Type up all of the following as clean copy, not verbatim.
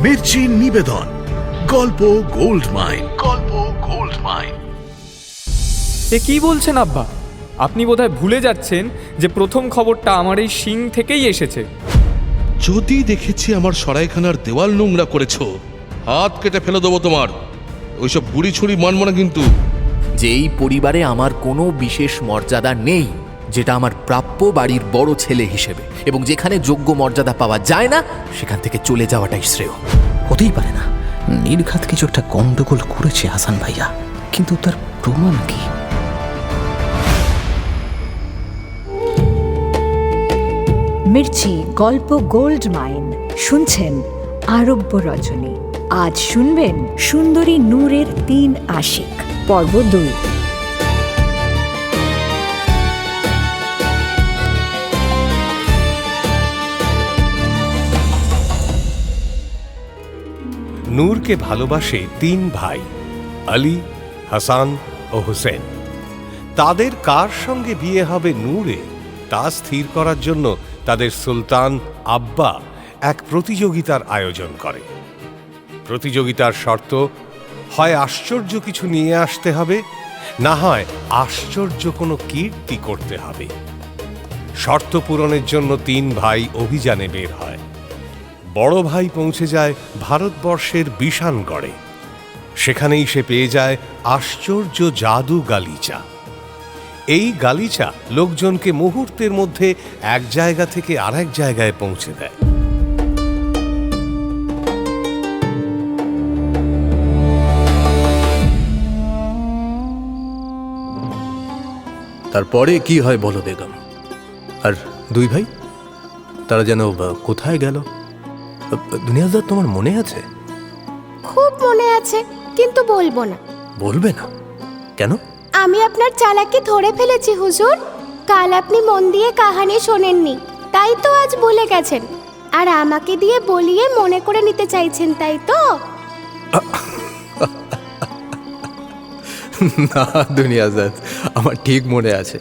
মির্চি নিবেদন, গল্প gold mine. গল্প গোল্ড মাইন। এ কি বলছেন আব্বা? আপনি বোধহয় ভুলে যাচ্ছেন যে প্রথম খবরটা আমার এই সিং থেকেই এসেছে। যদি দেখেছি আমার সরাইখানার দেওয়াল নোংরা করেছো, হাত কেটে ফেলে দেবো তোমার। ওইসব বুড়ি ছুরি মানব না কিন্তু। যে এই পরিবারে আমার কোনো বিশেষ মর্যাদা নেই, যেটা আমার প্রাপ্য বাড়ির বড় ছেলে হিসেবে, এবং যেখানে যোগ্য মর্যাদা পাওয়া যায় না সেখান থেকে চলে যাওয়াটাই শ্রেয়। হতেই পারে না, নির্ঘাত কিছু একটা গন্ডগোল করেছে হাসান ভাইয়া, কিন্তু তার প্রমাণ কি? মির্চি গল্প গোল্ড মাইন শুনছেন আরব্য রজনী। আজ শুনবেন সুন্দরী নূরের ৩ আশিক, পর্ব ২। নূরকে ভালোবাসে ৩ ভাই, আলী, হাসান ও হোসেন। তাদের কার সঙ্গে বিয়ে হবে নূরে তা স্থির করার জন্য তাদের সুলতান আব্বা এক প্রতিযোগিতার আয়োজন করে। প্রতিযোগিতার শর্ত, হয় আশ্চর্য কিছু নিয়ে আসতে হবে, না হয় আশ্চর্য কোনো কীর্তি করতে হবে। শর্ত পূরণের জন্য ৩ ভাই অভিযানে বের হয়। বড় ভাই পৌঁছে যায় ভারতবর্ষের বিশানগড়ে। সেখানেই সে পেয়ে যায় আশ্চর্য জাদু গালিচা। এই গালিচা লোকজনকে মুহূর্তের মধ্যে এক জায়গা থেকে আরেক জায়গায় পৌঁছে দেয়। তারপরে কি হয় বলো বেগম? আর 2 ভাই তারা যেন কোথায় গেল? দুনিয়াদার, তোমার মনে আছে? খুব মনে আছে, কিন্তু বলবো না। বলবে না কেন? আমি আপনার চালাকি ধরে ফেলেছি হুজুর। কাল আপনি মন দিয়ে কাহানি শোনেননি, তাই তো আজ ভুলে গেছেন। আর আমাকে দিয়ে বলিয়ে মনে করে নিতে চাইছেন, তাই তো? না দুনিয়াদার, আমার ঠিক মনে আছে।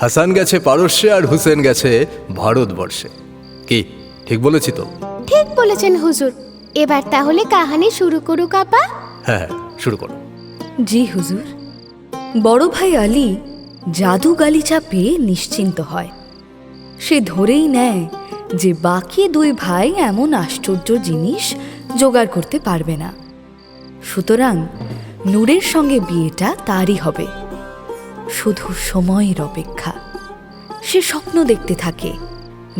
হাসান গেছে পারস্যে আর হুসেন গেছে ভারতবর্ষে। কি ঠিক বলেছি তো? ঠিক বলেছেন হুজুর। এবার তাহলে কাহানি শুরু করুক আপা। হ্যাঁ, শুরু করো। জি হুজুর। বড় ভাই আলী জাদু গালিচা পেয়ে নিশ্চিন্ত হয়। সে ধরেই নেয় যে বাকি 2 ভাই এমন আশ্চর্য জিনিস জোগাড় করতে পারবে না। সুতরাং নূরের সঙ্গে বিয়েটা তারই হবে। শুধু সময়ের অপেক্ষা। সে স্বপ্ন দেখতে থাকে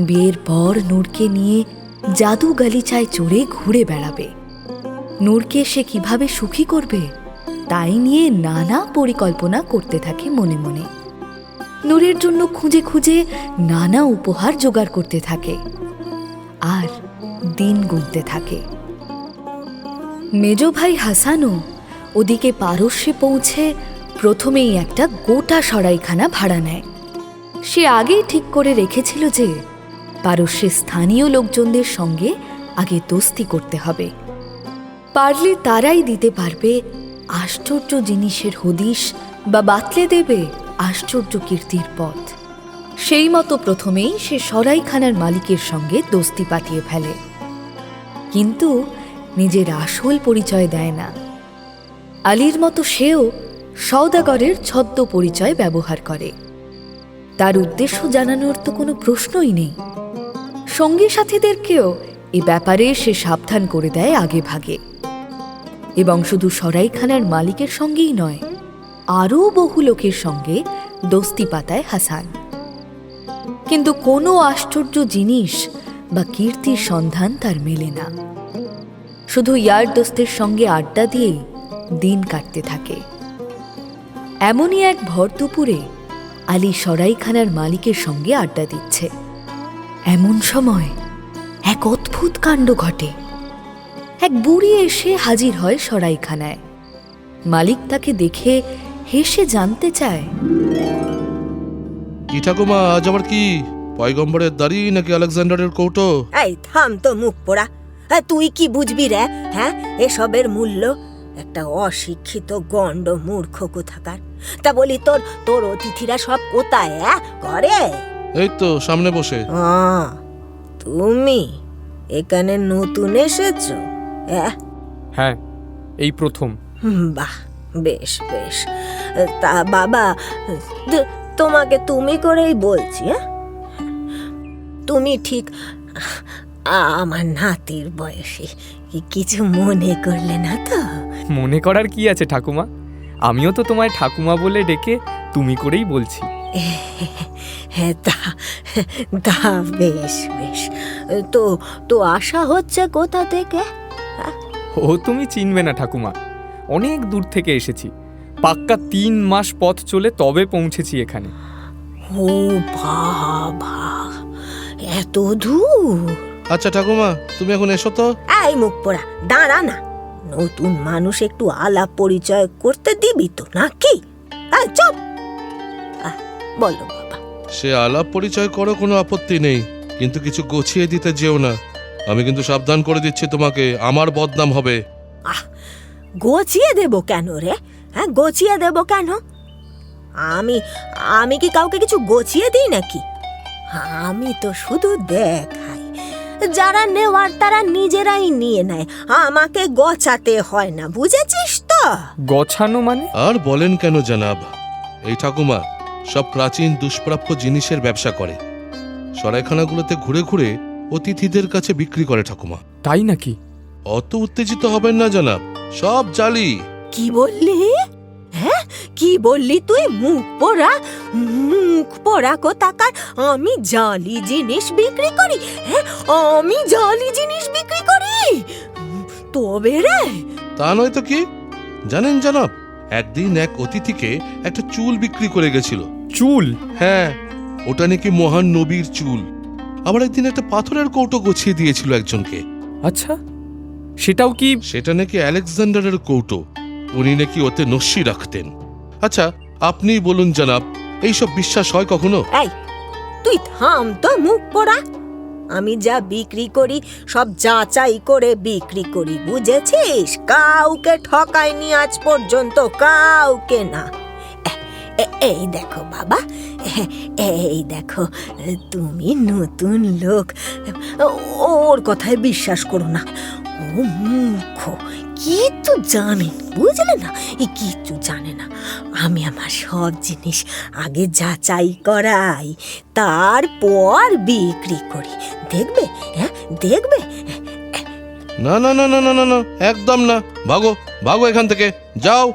বিয়ের পর নূরকে নিয়ে জাদু গালিচায় চড়ে ঘুরে বেড়াবে। নূরকে সে কিভাবে সুখী করবে তাই নিয়ে নানা পরিকল্পনা করতে থাকে মনে মনে। নূরের জন্য খুঁজে খুঁজে নানা উপহার জোগাড় করতে থাকে আর দিন গুনতে থাকে। মেজ ভাই হাসানও ওদিকে পারস্যে পৌঁছে প্রথমেই একটা গোটা সরাইখানা ভাড়া নেয়। সে আগেই ঠিক করে রেখেছিল যে পারস্যের স্থানীয় লোকজনদের সঙ্গে আগে দোস্তি করতে হবে। পারলে তারাই দিতে পারবে আশ্চর্য জিনিসের হদিশ বা বাতলে দেবে আশ্চর্য কীর্তির পথ। সেই মতো প্রথমেই সে সরাইখানার মালিকের সঙ্গে দোস্তি পাঠিয়ে ফেলে, কিন্তু নিজের আসল পরিচয় দেয় না। আলীর মতো সেও সওদাগরের ছদ্ম পরিচয় ব্যবহার করে। তার উদ্দেশ্য জানানোর তো কোনো প্রশ্নই নেই। সঙ্গী সাথীদেরকেও এ ব্যাপারে সে সাবধান করে দেয় আগে ভাগে। এবং শুধু সরাইখানার মালিকের সঙ্গেই নয়, আরও বহু লোকের সঙ্গে দোস্তি পাতায় হাসান। কিন্তু কোনো আশ্চর্য জিনিস বা কীর্তির সন্ধান তার মেলে না। শুধু ইয়ার দোস্তের সঙ্গে আড্ডা দিয়েই দিন কাটতে থাকে। এমনই এক ভর দুপুরে আলী সরাইখানার মালিকের সঙ্গে আড্ডা দিচ্ছে। এমন সময় এক অদ্ভুত কাণ্ড ঘটে। এক বুড়ি এসে হাজির হয় সরাইখানায়। মালিক তাকে দেখে হেসে জানতে চায়, কি ঠাকুমা, আজ আবার কি পয়গম্বরের দাড়ি নাকি আলেকজান্ডারের কৌটো? এই থাম তো মুখ পোড়া। তুই কি বুঝবি রে? হ্যাঁ, এসবের মূল্য? একটা অশিক্ষিত গন্ড মূর্খ কোথাকার। তা বলি, তোর অতিথিরা সব কোথায় করে? এই তো সামনে বসে। তুমি এখানে নতুন এসেছো? হ্যাঁ, এই প্রথম। বাহ, বেশ বেশ। তা বাবা, তোমাকে তুমি করেই বলছি। তুমি ঠিক আমার নাতির বয়সী, কিছু মনে করলে না তো? মনে করার কি আছে ঠাকুমা, আমিও তো তোমায় ঠাকুমা বলে ডেকে তুমি করেই বলছি। হ্যাঁ, তা বেশ বেশ। তো তো আশা হচ্ছে কোথা থেকে? ও তুমি চিনবে না ঠাকুমা, অনেক দূর থেকে এসেছি, পাক্কা 3 মাস পথ চলে তবে পৌঁছেছি এখানে। ও বাবা, এত দূর! আচ্ছা ঠাকুমা, তুমি এখন এসো তো। এই মুখ পোড়া, দাঁড়া না। নতুন মানুষ একটু আলাপ পরিচয় করতে দিবি তো নাকি? চুপ। বলো বাবা। সে আলাপ পরিচয় করো, কোনো আপত্তি নেই, কিন্তু কিছু গোছিয়ে দিতে যেও না। আমি কিন্তু সাবধান করে দিচ্ছি তোমাকে, আমার বদনাম হবে। গোছিয়ে দেব কেন রে? গোছিয়ে দেব কেন? আমি কি কাউকে কিছু গোছিয়ে দিই নাকি? আমি তো শুধু দেখাই। যারা নেওয়ার তারা নিজেরাই নিয়ে নেয়, আমাকে গোছাতে হয় না, বুঝেছিস তো? গোছানো মানে? আর বলেন কেন জানাব, এই ঠাকুমা সব প্রাচীন দুষ্প্রাপ্য জিনিসের ব্যবসা করে, সরাইখানাগুলোতে ঘুরে ঘুরে অতিথিদের কাছে বিক্রি করে ঠাকুমা। তাই নাকি? অত উত্তেজিত হবেন না জানাব, সব জালি। কি বললি? কি বললি তুই? মুখ পোড়া কোথাকার! আমি জালি জিনিস বিক্রি করি? আমি জালি জিনিস বিক্রি করি? তবে রে! তা নয় তো কি, জানেন জানাব, একদিন এক অতিথিকে একটা চুল বিক্রি করে গেছিল। চুল? হ্যাঁ, ওটা নাকি মহান নবীর চুল। আবার একদিন একটা পাথরের কৌটো গোছিয়ে দিয়েছিল একজনকে। আচ্ছা, সেটাও কি? সেটা নাকি আলেকজান্ডারের কৌটো, উনি নাকি ওতে নস্যি রাখতেন। আচ্ছা, আপনি বলুন জানাব, এইসব বিশ্বাস হয় কখনো? এই তুই থাম তো মুখ পোড়া। আমি যা বিক্রি করি সব যাচাই করে বিক্রি করি, বুঝেছিস? কাউকে ঠকাইনি আজ পর্যন্ত, কাউকে না। এই দেখো বাবা, এই দেখো, তুমি নতুন লোক, ওর কথায় বিশ্বাস করো না। ও মূর্খ, কিচ্ছু জানে, বুঝলে না? কিচ্ছু জানে না। আমি আমার সব জিনিস আগে যাচাই করাই, তারপর বিক্রি করি। দেখবে, দেখবে। না না না না না না না, একদম না। ভাগো ভাগো এখান থেকে, যাও।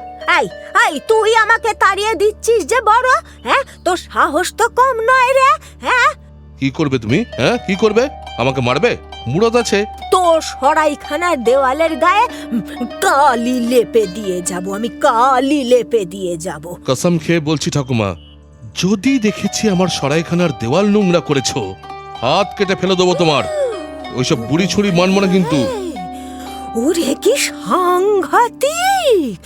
এই তুই আমাকে তাড়িয়ে দিচ্ছিস যে বড়? তোর সাহস তো কম নয় রে। কি করবে তুমি? কি করবে? আমাকে মারবে? মুরদ আছে? তোর সরাইখানার দেওয়ালের গায়ে কালি লেপে দিয়ে যাব, আমি কালি লেপে দিয়ে যাব। কসম খেয়ে বলছি ঠাকুমা, যদি দেখেছি আমার সরাইখানার দেওয়াল নোংরা করেছো, হাত কেটে ফেলে দেবো তোমার। ওইসব বুড়ি ছুরি মানব না কিন্তু। ওরে কি সাংঘাতিক!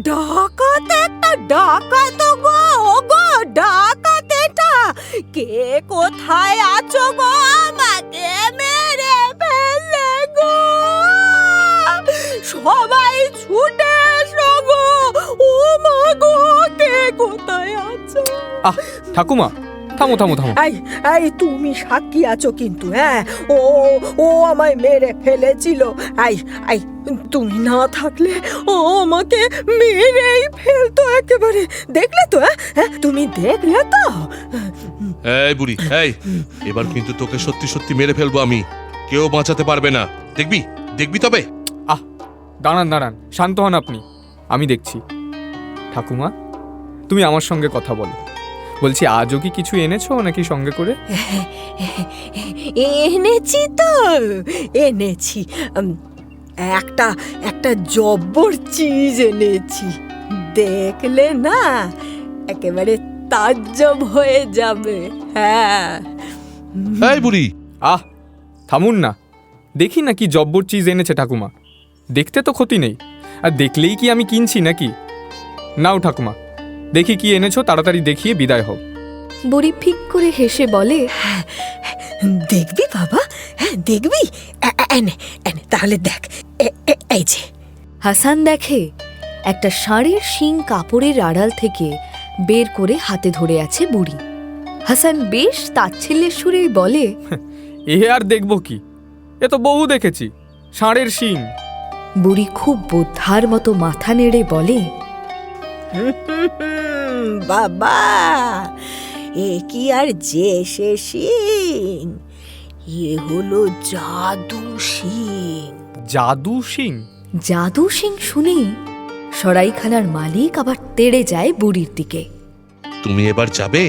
ডাকাত একটা, ডাকাত গো, গো ডাকাত এটা! কে কোথায় আছো গো? আমাকে মেরে ফেললে গো! সবাই ছুটে এসো গো! ও মা গো, কে কোথায় আছো? ঠাকুমা, থামো থামো থামো। এই তুমি সাক্ষী আছো কিন্তু। ও আমায় মেরে ফেলেছিল। তুমি না থাকলে ও আমাকে মেরেই ফেলতো একেবারে। দেখলে তো? তুমি দেখলে তো? এই বুড়ি, এই এবার কিন্তু তোকে সত্যি সত্যি মেরে ফেলবো আমি, কেউ বাঁচাতে পারবে না। দেখবি, দেখবি তবে। দাঁড়ান দাঁড়ান, শান্ত হন আপনি, আমি দেখছি। ঠাকুমা, তুমি আমার সঙ্গে কথা বলো। বলছি, আজও কি কিছু এনেছো নাকি সঙ্গে করে? এনেছি তো, এনেছি। একটা জব্বর চিজ এনেছি, দেখলে না একেবারে তাজ্জব হয়ে যাবে। এই বুড়ি, থামুন না, দেখি না কি জব্বর চিজ এনেছে ঠাকুমা। দেখতে তো ক্ষতি নেই, আর দেখলেই কি আমি কিনছি নাকি? নাও ঠাকুমা, দেখি কি এনেছো, তাড়াতাড়ি দেখিয়ে বিদায় হও। বুড়ি ফিক করে হেসে বলে, দেখবি বাবা, দেখবি? তাহলে দেখ, এই যে। হাসান দেখে একটা ষাঁড়ের শিং কাপড়ের আড়াল থেকে বের করে হাতে ধরে আছে বুড়ি। হাসান বেশ তাচ্ছিল্যের সুরেই বলে, এ আর দেখবো কি, এ তো বহু দেখেছি, ষাঁড়ের শিং। বুড়ি খুব বোদ্ধার মতো মাথা নেড়ে বলে, বাবা, এ কি আর যে সে শিং, এ হলো জাদু শিং। জাদু শিং? জাদু সিং শুনেই সরাইখানার মালিক আবার তেড়ে যায় বুড়ির দিকে। তুমি এবার যাবে?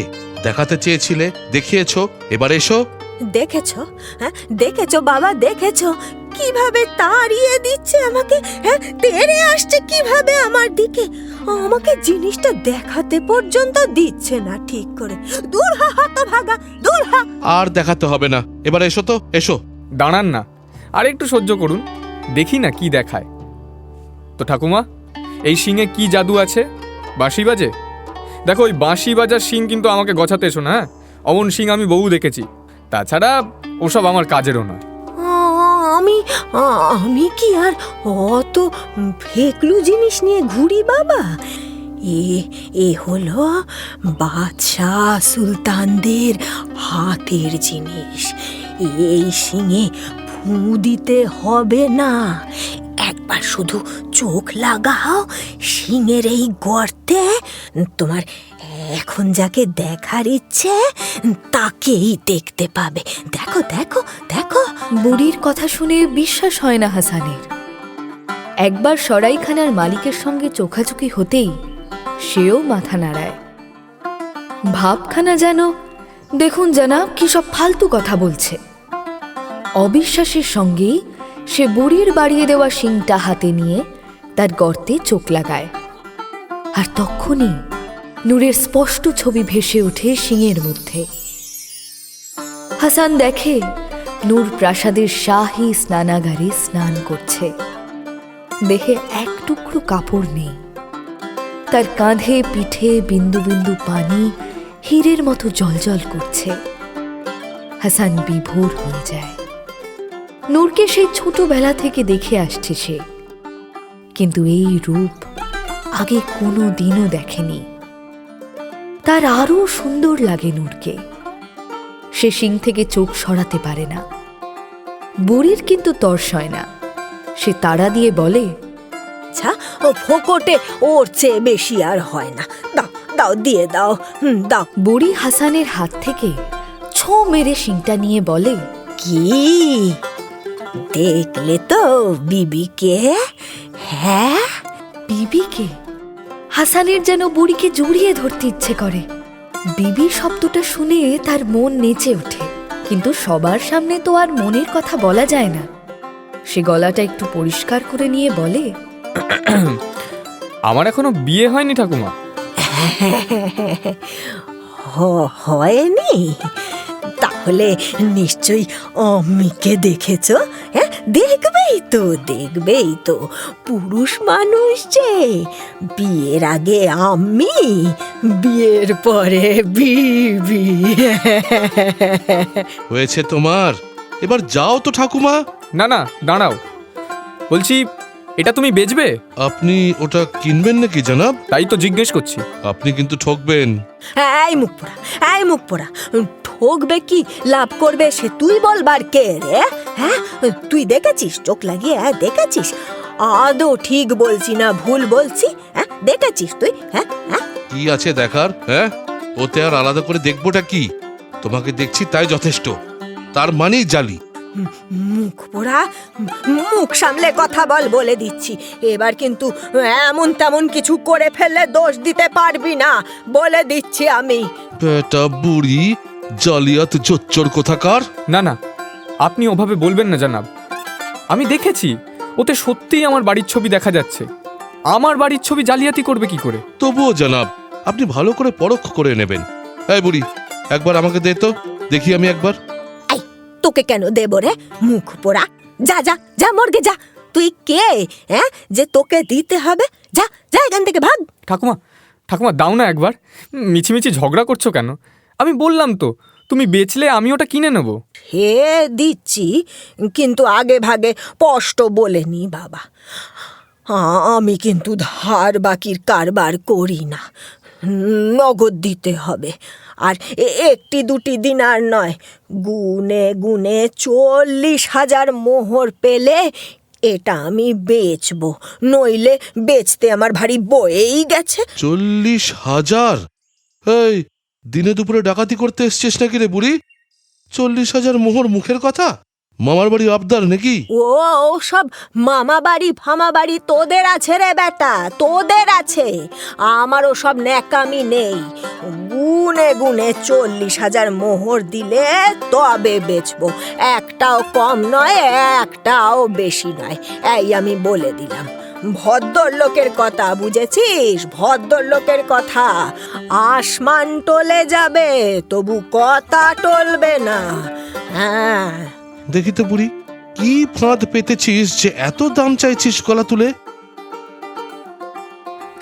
দেখাতে চেয়েছিলে, দেখিয়েছো, এবার এসো। দেখেছো? হ্যাঁ দেখেছো বাবা, দেখেছো কিভাবে তাড়িয়ে দিচ্ছে আমাকে, হ্যাঁ তেড়ে আসছে কিভাবে আমার দিকে, আমাকে জিনিসটা দেখাতে পর্যন্ত দিচ্ছে না ঠিক করে। দূর হ হতভাগা, দূর হ। আর দেখাতে হবে না, এবার এসো তো, এসো। দাঁড়ান না, আর একটু সহ্য করুন, দেখি না কি দেখায়। তো ঠাকুমা, এই শিংয়ে কি জাদু আছে? বাঁশি বাজে? দেখো, ওই বাঁশি বাজার শিং কিন্তু আমাকে গছাতে এসো না, হ্যাঁ? অমন শিং আমি বহু দেখেছি। তাছাড়া ওসব আমার কাজেরও নয়। আমি কি আর অত ফেকলু জিনিস নিয়ে ঘুরি বাবা? এ হলো বাদশাহ সুলতানদের হাতের জিনিস। এই শিঙে ফু দিতে হবে না, একবার শুধু চোখ লাগাও শিঙের এই গর্তে, তোমার এখন যাকে দেখার ইচ্ছে তাকেই দেখতে পাবে। দেখো দেখো দেখো। বুড়ির কথা শুনে বিশ্বাস হয় না হাসানের। একবার সরাইখানার মালিকের সঙ্গে চোখাচোখি হতেই সেও মাথা নাড়ায়। ভাবখানা যেন, দেখুন জানাব, কি সব ফালতু কথা বলছে। অবিশ্বাসের সঙ্গেই সে বুড়ির বাড়িয়ে দেওয়া শিংটা হাতে নিয়ে তার গর্তে চোখ লাগায়। আর তখনই নূরের স্পষ্ট ছবি ভেসে ওঠে শিঙের মধ্যে। হাসান দেখে নূর প্রাসাদের শাহী স্নানাগারে স্নান করছে। দেহে এক টুকরো কাপড় নেই, তার কাঁধে পিঠে বিন্দু বিন্দু পানি হীরের মতো জলজল করছে। হাসান বিভোর হয়ে যায়। নূরকে সেই ছোটবেলা থেকে দেখে আসছে সে, কিন্তু এই রূপ আগে কোনো দিনও দেখেনি। তার আরো সুন্দর লাগে নূরকে। সে শিং থেকে চোখ সরাতে পারে না। বুড়ির কিন্তু তর্স হয় না। সে তাড়া দিয়ে বলে, আচ্ছা, ও ফোকটে ওর চেয়ে বেশি আর হয় না, দাও দাও, দিয়ে দাও, দাও। বুড়ি হাসানের হাত থেকে ছো মেরে শিংটা নিয়ে বলে, কি দেখলে তো বিবিকে? হ্যাঁ, বিবিকে? হাসানের যেন বুড়িকে জড়িয়ে ধরতে ইচ্ছে করে। বিবি শব্দটা শুনে তার মন নেচে ওঠে, কিন্তু সবার সামনে তো আর মনের কথা বলা যায় না। সে গলাটা একটু পরিষ্কার করে নিয়ে বলে, আমার এখনো বিয়ে হয়নি ঠাকুমা। হয়নি? তাহলে নিশ্চয়ই অম্মিকে দেখেছ? হ্যাঁ, দেখবেই তো, দেখবেই তো। পুরুষ মানুষ যে, বিয়ের আগে আম্মি, বিয়ের পরে বিবি। হয়েছে তোমার, এবার যাও তো ঠাকুমা। না না, দাঁড়াও, বলছি, এটা তুমি বেচবে? আপনি ওটা কিনবেন নাকি জনাব? তাই তো জিজ্ঞেস করছি। আপনি কিন্তু ঠকবেন। এই মুখ পোড়া, এই মুখ পোড়া, ঠকবে কি লাভ করবে সে তুই বলবার কে রে? হ্যাঁ, তুই দেখেছিস চোখ লাগিয়ে? দেখেছিস আদৌ ঠিক বলছি না ভুল বলছি? হ্যাঁ, দেখেছিস তুই? হ্যাঁ হ্যাঁ, কি আছে দেখার? হ্যাঁ, ওতে আর আলাদা করে দেখবোটা কি? তোমাকে দেখছি তাই যথেষ্ট, তার মানেই জালি। মুখ পোড়া, মুখ সামলে কথা বল বলে দিচ্ছি। এবার কিন্তু এমন তেমন কিছু করে ফেললে দোষ দিতে পারবি না, বলে দিচ্ছি আমি। বেটা বুড়ি, জালিয়াত জোচ্চর কোথাকার। না না, আপনি ওভাবে বলবেন না জানাব। আমি দেখেছি, ওতে সত্যিই আমার বাড়ির ছবি দেখা যাচ্ছে। আমার বাড়ির ছবি জালিয়াতি করবে কি করে? তবুও জনাব, আপনি ভালো করে পরখ করে নেবেন। এই বুড়ি, একবার আমাকে দে তো, দেখি আমি একবার। তোকে কেন দেব রে মুখ পোড়া? যা যা যা, মর্গে যা। তুই কে, হ্যাঁ, যে তোকে দিতে হবে? যা যা, এখান থেকে ভাগ। ঠাকুমা, ঠাকুমা দাও না একবার। মিছিমিছি ঝগড়া করছো কেন? আমি বললাম তো, তুমি বেচলে আমি ওটা কিনে নেব। হে দিচ্ছি, কিন্তু আগে ভাগে স্পষ্ট বলে নি বাবা, আমি কিন্তু ধার বাকির কারবার করি না। নগদ দিতে হবে। আর একটি দুটি দিন আর নয়, গুনে গুনে 40,000 মোহর পেলে এটা আমি বেচবো, নইলে বেচতে আমার ভারী বয়েই গেছে। 40,000? এই দিনে দুপুরে ডাকাতি করতে এসছিস নাকি রে বুড়ি? 40,000 মোহর মুখের কথা? মামার বাড়ি আবদার নাকি? ও সব মামা বাড়ি ফামা বাড়ি তোদের আছে রে বেটা, তোদের আছে। আমারও সব ন্যাকামি নেই। গুনে গুনে 40,000 মোহর দিলে তবে বেচবো। একটাও কম নয়, একটাও বেশি নয়, এই আমি বলে দিলাম। ভদ্রলোকের কথা, বুঝেছিস? ভদ্রলোকের কথা। আসমান টলে যাবে, তবু কথা টলবে না। হ্যাঁ, দেখি তো বুড়ি, কি ফাঁদ পেতেছিস যে এত দাম চাইছিস গলা তুলে?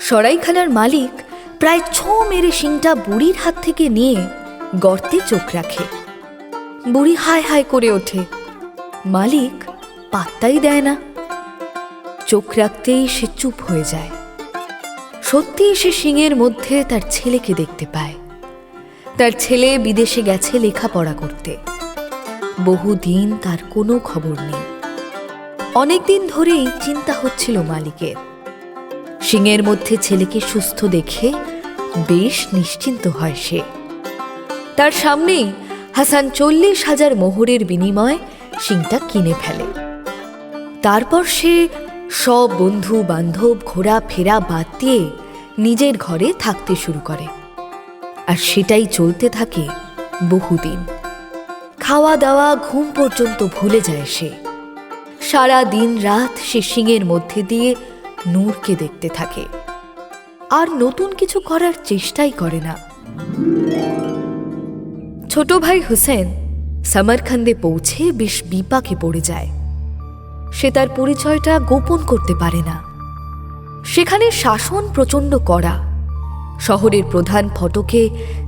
সরাইখানার মালিক প্রায় ছো মেরে শিংটা বুড়ির হাত থেকে নিয়ে গর্তে চোখ রাখে। বুড়ি হায় হায় করে ওঠে। মালিক পাত্তাই দেয় না। চোখ রাখতেই সে চুপ হয়ে যায়। সত্যিই সে শিংয়ের মধ্যে তার ছেলেকে দেখতে পায়। তার ছেলে বিদেশে গেছে লেখাপড়া করতে। বহুদিন তার কোনো খবর নেই। অনেকদিন ধরেই চিন্তা হচ্ছিল মালিকের। শিংয়ের মধ্যে ছেলেকে সুস্থ দেখে বেশ নিশ্চিন্ত হয় সে। তার সামনেই হাসান 40,000 মোহরের বিনিময়ে শিংটা কিনে ফেলে। তারপর সে সব বন্ধু বান্ধব ঘোরা ফেরা বাদ দিয়ে নিজের ঘরে থাকতে শুরু করে। আর সেটাই চলতে থাকে বহুদিন। খাওয়া দাওয়া ঘুম পর্যন্ত ভুলে যায় সে। সারা দিন রাত সে শিংয়ের মধ্যে দিয়ে নূরকে দেখতে থাকে, আর নতুন কিছু করার চেষ্টাই করে না। ছোট ভাই হুসেন সমরখন্দে পৌঁছে বেশ বিপাকে পড়ে যায়। সে তার পরিচয়টা গোপন করতে পারে না। সেখানে শাসন প্রচণ্ড কড়া। শহরের প্রধান ফটকে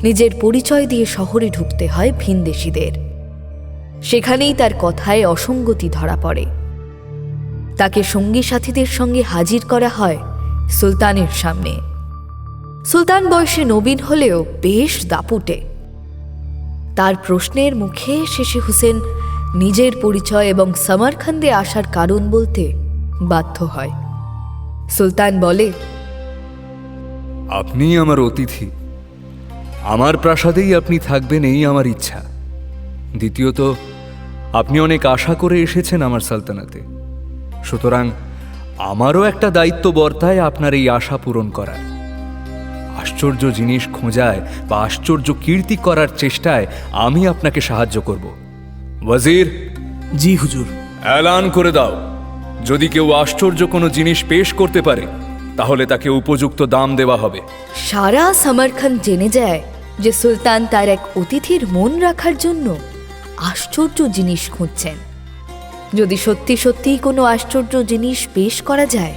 নিজের পরিচয় দিয়ে শহরে ঢুকতে হয় ভিনদেশীদের। সেখানেই তার কথায় অসঙ্গতি ধরা পড়ে। তাকে সঙ্গী সাথীদের সঙ্গে হাজির করা হয় সুলতানের সামনে। সুলতান বয়সে নবীন হলেও বেশ দাপুটে। তার প্রশ্নের মুখে শেষে হুসেন নিজের পরিচয় এবং সমরখন্দে আসার কারণ বলতে বাধ্য হয়। সুলতান বলে, আপনি আমার অতিথি, আমার প্রাসাদেই আপনি থাকবেন এই আমার ইচ্ছা। দ্বিতীয়ত, আপনি অনেক আশা করে এসেছেন আমার সালতানাতে, সুতরাং আমারও একটা দায়িত্ব বর্তায় আপনার এই আশা পূরণ করার। আশ্চর্য জিনিস খোঁজায় বা আশ্চর্য কীর্তি করার চেষ্টায় আমি আপনাকে সাহায্য করব। ওয়াজির। জি হুজুর। এলান করে দাও, যদি কেউ আশ্চর্য কোনো জিনিস পেশ করতে পারে তাহলে তাকে উপযুক্ত দাম দেওয়া হবে। সারা সমরখন্দ জেনে যায় যে সুলতান তার এক অতিথির মন রাখার জন্য আশ্চর্য জিনিস খুঁজছেন। যদি সত্যি সত্যি কোনো আশ্চর্য জিনিস পেশ করা যায়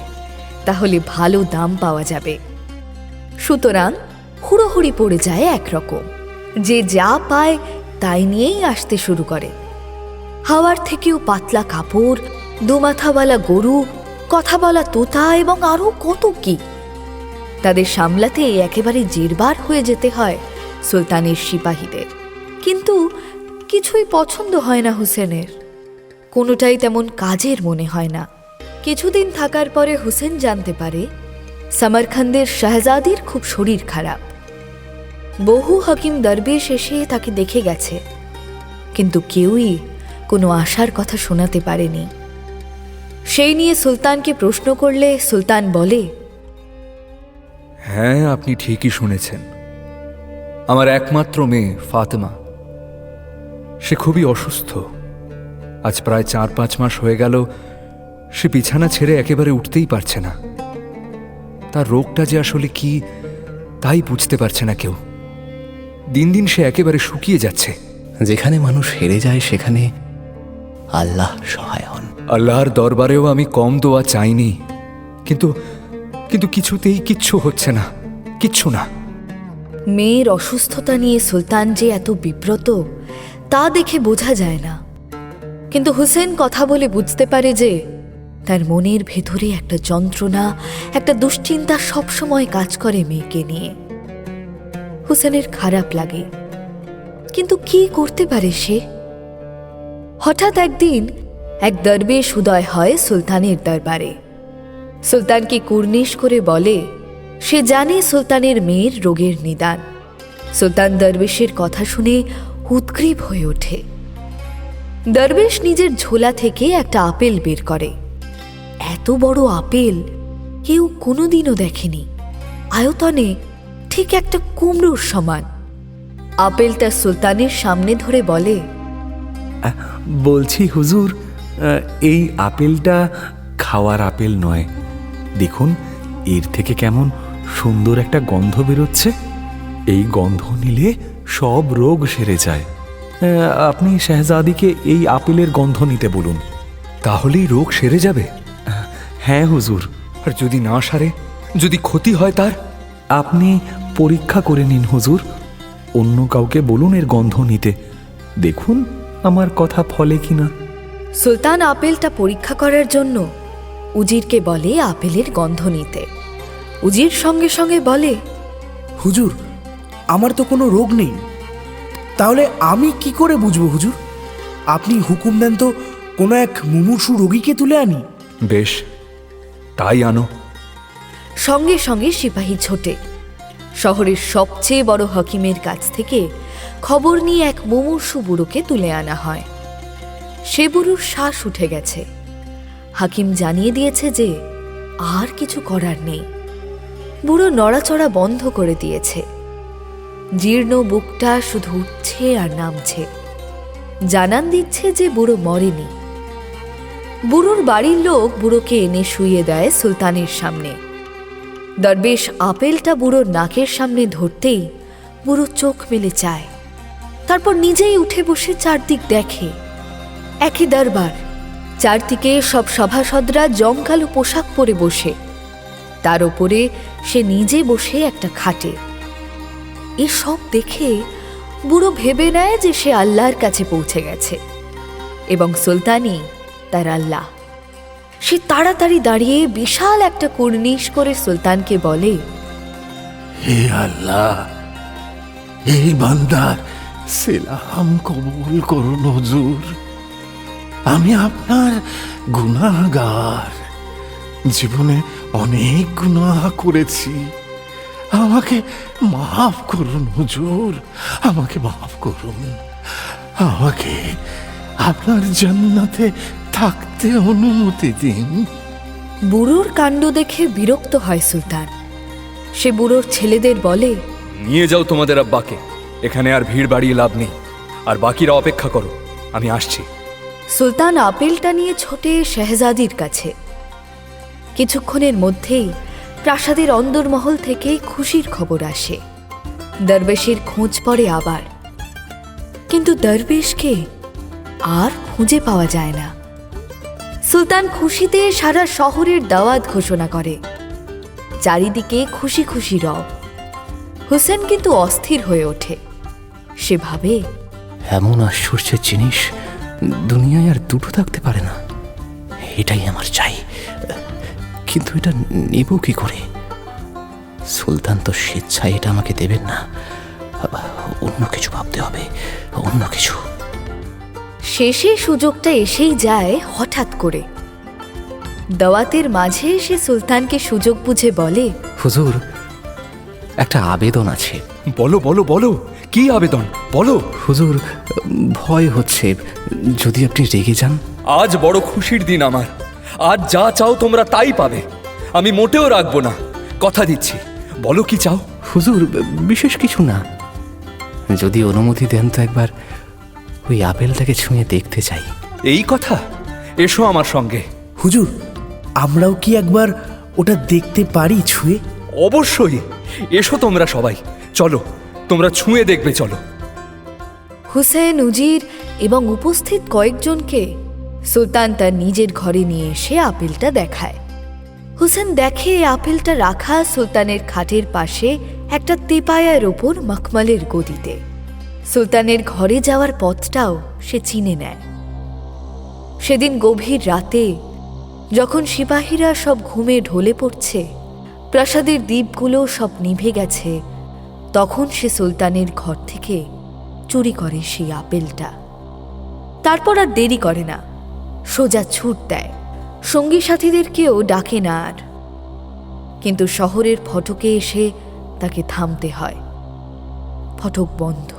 তাহলে ভালো দাম পাওয়া যাবে। সুতরাং হুড়োহুড়ি পড়ে যায় একরকম। যে যা পায় তাই নিয়েই আসতে শুরু করে। হাওয়ার থেকেও পাতলা কাপড়, দুমাথাওয়ালা গরু, কথা বলা তোতা এবং আরও কত কি। তাদের সামলাতে একেবারে জেরবার হয়ে যেতে হয় সুলতানের সিপাহীদের। কিন্তু কিছুই পছন্দ হয় না হুসেনের। কোনোটাই তেমন কাজের মনে হয় না। কিছুদিন থাকার পরে হুসেন জানতে পারে সমরখন্দের শাহজাদির খুব শরীর খারাপ। বহু হাকিম দরবেশ এসে তাকে দেখে গেছে, কিন্তু কেউই কোনো আশার কথা শোনাতে পারেনি। সেই নিয়ে সুলতানকে প্রশ্ন করলে সুলতান বলে, হ্যাঁ, আপনি ঠিকই শুনেছেন। আমার একমাত্র মেয়ে ফাতেমা, সে খুবই অসুস্থ। আজ প্রায় 4-5 মাস হয়ে গেল সে বিছানা ছেড়ে একেবারে উঠতেই পারছে না। তার রোগটা যে আসলে কি তাই বুঝতে পারছে না কেউ। দিন দিন সে একেবারে শুকিয়ে যাচ্ছে। যেখানে মানুষ হেরে যায় সেখানে আল্লাহ সহায় হন। আল্লাহর দরবারেও আমি কম দোয়া চাইনি, কিন্তু কিন্তু কিছুতেই কিচ্ছু হচ্ছে না, কিচ্ছু না। মেয়ের অসুস্থতা নিয়ে সুলতান যে এত বিব্রত তা দেখে বোঝা যায় না। কিন্তু হুসেন কথা বলে বুঝতে পারে যে তার মনের ভেতরে একটা যন্ত্রণা, একটা দুশ্চিন্তা সবসময় কাজ করে মেয়েকে নিয়ে। হুসেনের খারাপ লাগে, কিন্তু কি করতে পারে সে? হঠাৎ একদিন এক দরবেশ উদয় হয় সুলতানের দরবারে। সুলতানকে কুর্নিশ করে বলে সে জানে সুলতানের মেয়ের রোগের নিদান। সুলতান দরবেশের কথা শুনে উদ্গ্রীব হয়ে ওঠে। দরবেশ নিজের ঝোলা থেকে একটা আপেল বের করে। এত বড় আপেল কেউ কোনোদিনও দেখেনি। আয়তনে ঠিক একটা কুমড়োর সমান। আপেলটা সুলতানের সামনে ধরে বলে, বলছি হুজুর, এই আপেলটা খাওয়ার আপেল নয়। দেখুন, এর থেকে কেমন সুন্দর একটা গন্ধ বেরোচ্ছে। এই গন্ধ নিলে সব রোগ সেরে যায়। আপনি শেহজাদিকে এই আপেলের গন্ধ নিতে বলুন, তাহলেই রোগ সেরে যাবে। হ্যাঁ হুজুর, আর যদি না সারে, যদি ক্ষতি হয় তার, আপনি পরীক্ষা করে নিন হুজুর। অন্য কাউকে বলুন এর গন্ধ নিতে, দেখুন আমার কথা ফলে কিনা। সুলতান আপেলটা পরীক্ষা করার জন্য উজিরকে বলে আপেলের গন্ধ নিতে। উজির সঙ্গে সঙ্গে বলে, হুজুর, আমার তো কোনো রোগ নেই, তাহলে আমি কি করে বুঝবো হুজুর? আপনি হুকুম দেন তো কোনো এক মুমূর্ষু রোগীকে তুলে আনি। বেশ, তাই আনো। সঙ্গে সঙ্গে সিপাহী ছোটে। শহরের সবচেয়ে বড় হাকিমের কাছ থেকে খবর নিয়ে এক মুমূর্ষু বুড়োকে তুলে আনা হয়। সে বুড়োর শ্বাস উঠে গেছে। হাকিম জানিয়ে দিয়েছে যে আর কিছু করার নেই। বুড়ো নড়াচড়া বন্ধ করে দিয়েছে। জীর্ণ বুকটা শুধু উঠছে আর নামছে, জানান দিচ্ছে যে বুড়ো মরেনি। বুড়োর বাড়ির লোক বুড়োকে এনে শুইয়ে দেয় সুলতানের সামনে। দরবেশ আপেলটা বুড়োর নাকের সামনে ধরতেই বুড়ো চোখ মেলে চায়। তারপর নিজেই উঠে বসে চারদিক দেখে। একই দরবার, চারদিকে সব সভাসদরা জমকালো পোশাক পরে বসে। তার ওপরে সে নিজে বসে একটা খাটে। এসব দেখে বুড়ো ভেবে নেয় যে সে আল্লাহর কাছে পৌঁছে গেছে এবং সুলতানই তার আল্লাহ। সে তাড়াতাড়ি দাঁড়িয়ে বিশাল একটা কুর্নিশ করে সুলতানকে বলে, হে আল্লাহ, এই বান্দার সেলাম কবুল করুন হুজুর। আমি আপনার গুনাহগার, জীবনে অনেক গুনাহ করেছি। আমাকে মাফ করুন হুজুর, আমাকে মাফ করুন। আমাকে আপনার জান্নাতে থাকতে অনুমতি দিন। বুড়োর কাণ্ড দেখে বিরক্ত হয় সুলতান। সে বুড়োর ছেলেদের বলে, নিয়ে যাও তোমাদের আব্বাকে, এখানে আর ভিড় বাড়িয়ে লাভ নেই। আর বাকিরা অপেক্ষা করো, আমি আসছি। সুলতান আপেলটা নিয়ে ছোটে শেহজাদির কাছে। কিছুক্ষণের মধ্যেই প্রাসাদের অন্দরমহল থেকে খুশির খবর আসে। দরবেশের খোঁজ পড়ে আবার, কিন্তু দরবেশকে আর খুঁজে পাওয়া যায় না। সুলতান খুশিতে সারা শহরের দাওয়াত ঘোষণা করে। চারিদিকে খুশি খুশি রব। হুসেন কিন্তু অস্থির হয়ে ওঠে। সে ভাবে, এমন আশ্চর্যের জিনিস দুনিয়ায় আর দুটো থাকতে পারে না। এটাই আমার চাই, কিন্তু এটা নেব কি করে? সুলতান তো স্বেচ্ছায় এটা আমাকে দেবেন না। অন্য কিছু ভাবতে হবে, অন্য কিছু। শেষে সুযোগটা এসেই যায় হঠাৎ করে। দাওয়াতের মাঝে সে সুলতানকে সুযোগ বুঝে বলে, হুজুর, একটা আবেদন আছে। বলো বলো বলো, কি আবেদন বলো। হুজুর, ভয় হচ্ছে যদি আপনি রেগে যান। আজ বড় খুশির দিন আমার। আজ যা চাও তোমরা তাই পাবে। আমি মোটেও রাখবো না, কথা দিচ্ছি। বলো কি চাও। হুজুর, বিশেষ কিছু না, যদি অনুমতি দেন তো একবার ওই আপেলটাকে ছুঁয়ে দেখতে চাই। এই কথা? এসো আমার সঙ্গে। হুজুর, আমরাও কি একবার ওটা দেখতে পারি ছুঁয়ে? অবশ্যই, এসো তোমরা সবাই, চলো তোমরা ছুঁয়ে দেখবে, চলো। হুসেন, উজির এবং উপস্থিত কয়েকজনকে সুলতান তার নিজের ঘরে নিয়ে এসে আপেলটা দেখায়। হুসেন দেখে আপেলটা রাখা সুলতানের খাটের পাশে একটা তেপায়ার ওপর মখমলের গদিতে। সুলতানের ঘরে যাওয়ার পথটাও সে চিনে নেয়। সেদিন গভীর রাতে যখন সিপাহীরা সব ঘুমে ঢলে পড়ছে, প্রাসাদের দ্বীপগুলো সব নিভে গেছে, তখন সে সুলতানের ঘর থেকে চুরি করে সেই আপেলটা। তারপর আর দেরি করে না, সোজা ছুট দেয়, সঙ্গী সাথীদেরকেও ডাকে না আর। কিন্তু শহরের ফটকে এসে তাকে থামতে হয়। ফটক বন্ধ।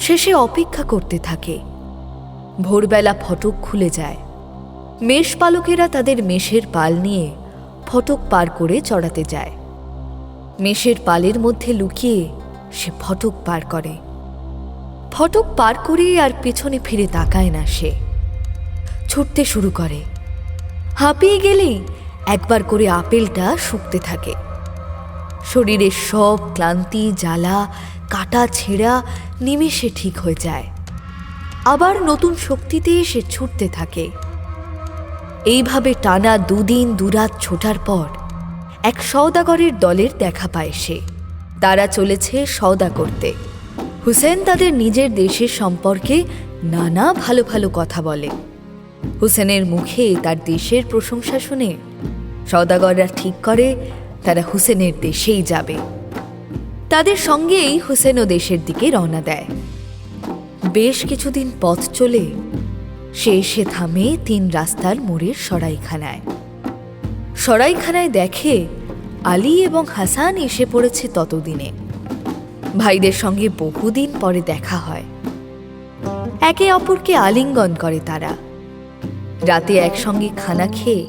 শেষে অপেক্ষা করতে থাকে। ভোরবেলা ফটক খুলে যায়। মেষপালকেরা তাদের মেষের পাল নিয়ে ফটক পার করে চড়াতে যায়। মেষের পালের মধ্যে লুকিয়ে সে ফটক পার করে। ফটক পার করে আর পেছনে ফিরে তাকায় না সে। ছুটতে শুরু করে। হাঁপিয়ে গেলেই একবার করে আপেলটা শুকতে থাকে। শরীরের সব ক্লান্তি, জ্বালা, কাটা ছেঁড়া নিমেষে ঠিক হয়ে যায়। আবার নতুন শক্তিতে সে ছুটতে থাকে। এইভাবে টানা 2 দিন 2 রাত ছোটার পর এক সওদাগরের দলের দেখা পায় সে। তারা চলেছে সওদা করতে। হুসেন তাদের নিজের দেশের সম্পর্কে নানা ভালো ভালো কথা বলে। হুসেনের মুখে তার দেশের প্রশংসা শুনে সওদাগররা ঠিক করে তারা হুসেনের দেশেই যাবে। তাদের সঙ্গেই হুসেনও দেশের দিকে রওনা দেয়। বেশ কিছুদিন পথ চলে সে এসে থামে 3 রাস্তার মোড়ের সরাইখানায়। সরাইখানায় দেখে আলী এবং হাসান এসে পড়েছে ততদিনে। ভাইদের সঙ্গে বহুদিন পরে দেখা হয়। একে অপরকে আলিঙ্গন করে তারা। রাতে একসঙ্গে খানা খেয়ে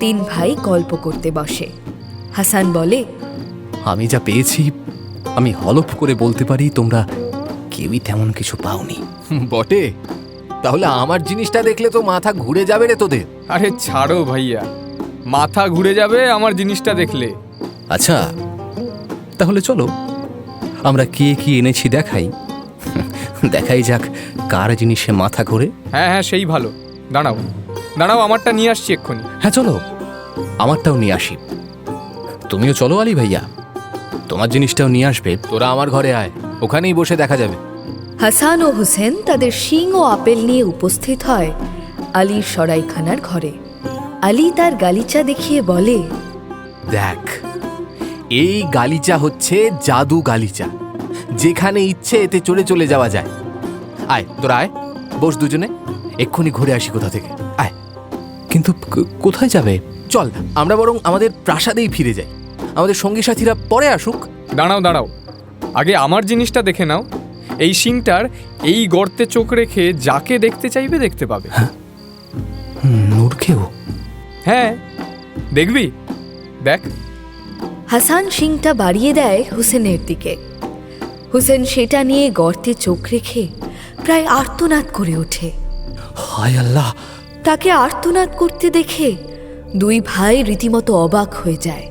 3 ভাই গল্প করতে বসে। হাসান বলে, আমি যা পেয়েছি আমি হলফ করে বলতে পারি তোমরা কেউই তেমন কিছু পাওনি। বটে? তাহলে আমার জিনিসটা দেখলে তো মাথা ঘুরে যাবে রে তোদের। আরে ছাড়ো ভাইয়া, মাথা ঘুরে যাবে আমার জিনিসটা দেখলে। আচ্ছা তাহলে চলো আমরা কে কি এনেছি দেখাই। দেখাই যাক কার জিনিসে মাথা ঘোরে। হ্যাঁ হ্যাঁ, সেই ভালো। দাঁড়াও দাঁড়াও, আমারটা নিয়ে আসছি এক্ষুনি। হ্যাঁ চলো আমারটাও নিয়ে আসি। তুমিও চলো আলী ভাইয়া, তোমার জিনিসটাও নিয়ে আসবে। তোরা আমার ঘরে আয়, ওখানেই বসে দেখা যাবে। হাসান ও হুসেন তাদের শিং ও আপেল নিয়ে উপস্থিত হয় আলীর সরাইখানার ঘরে। আলী তার গালিচা দেখিয়ে বলে, দেখ, এই গালিচা হচ্ছে জাদু গালিচা। যেখানে ইচ্ছে এতে চলে চলে যাওয়া যায়। আয় তোরা আয়, বস দুজনে, এক্ষুনি ঘুরে আসি কোথা থেকে। আয়। কিন্তু কোথায় যাবে? চল আমরা বরং আমাদের প্রাসাদেই ফিরে যাই। আমাদের সঙ্গী সাথীরা পরে আসুক। দাঁড়াও দাঁড়াও, আগে আমার জিনিসটা দেখে নাও। এই শিংটার এই গর্তে চোখ রেখে যাকে দেখতে চাইবে দেখতে পাবে। নূরকেও? হ্যাঁ, দেখবি? দেখ। হাসান শিংটা বাড়িয়ে দেয় হুসেনের দিকে। হুসেন সেটা নিয়ে গর্তে চোখ রেখে প্রায় আর্তনাদ করে ওঠে। হায় আল্লাহ! তাকে আর্তনাদ করতে দেখে 2 ভাই রীতিমতো অবাক হয়ে যায়।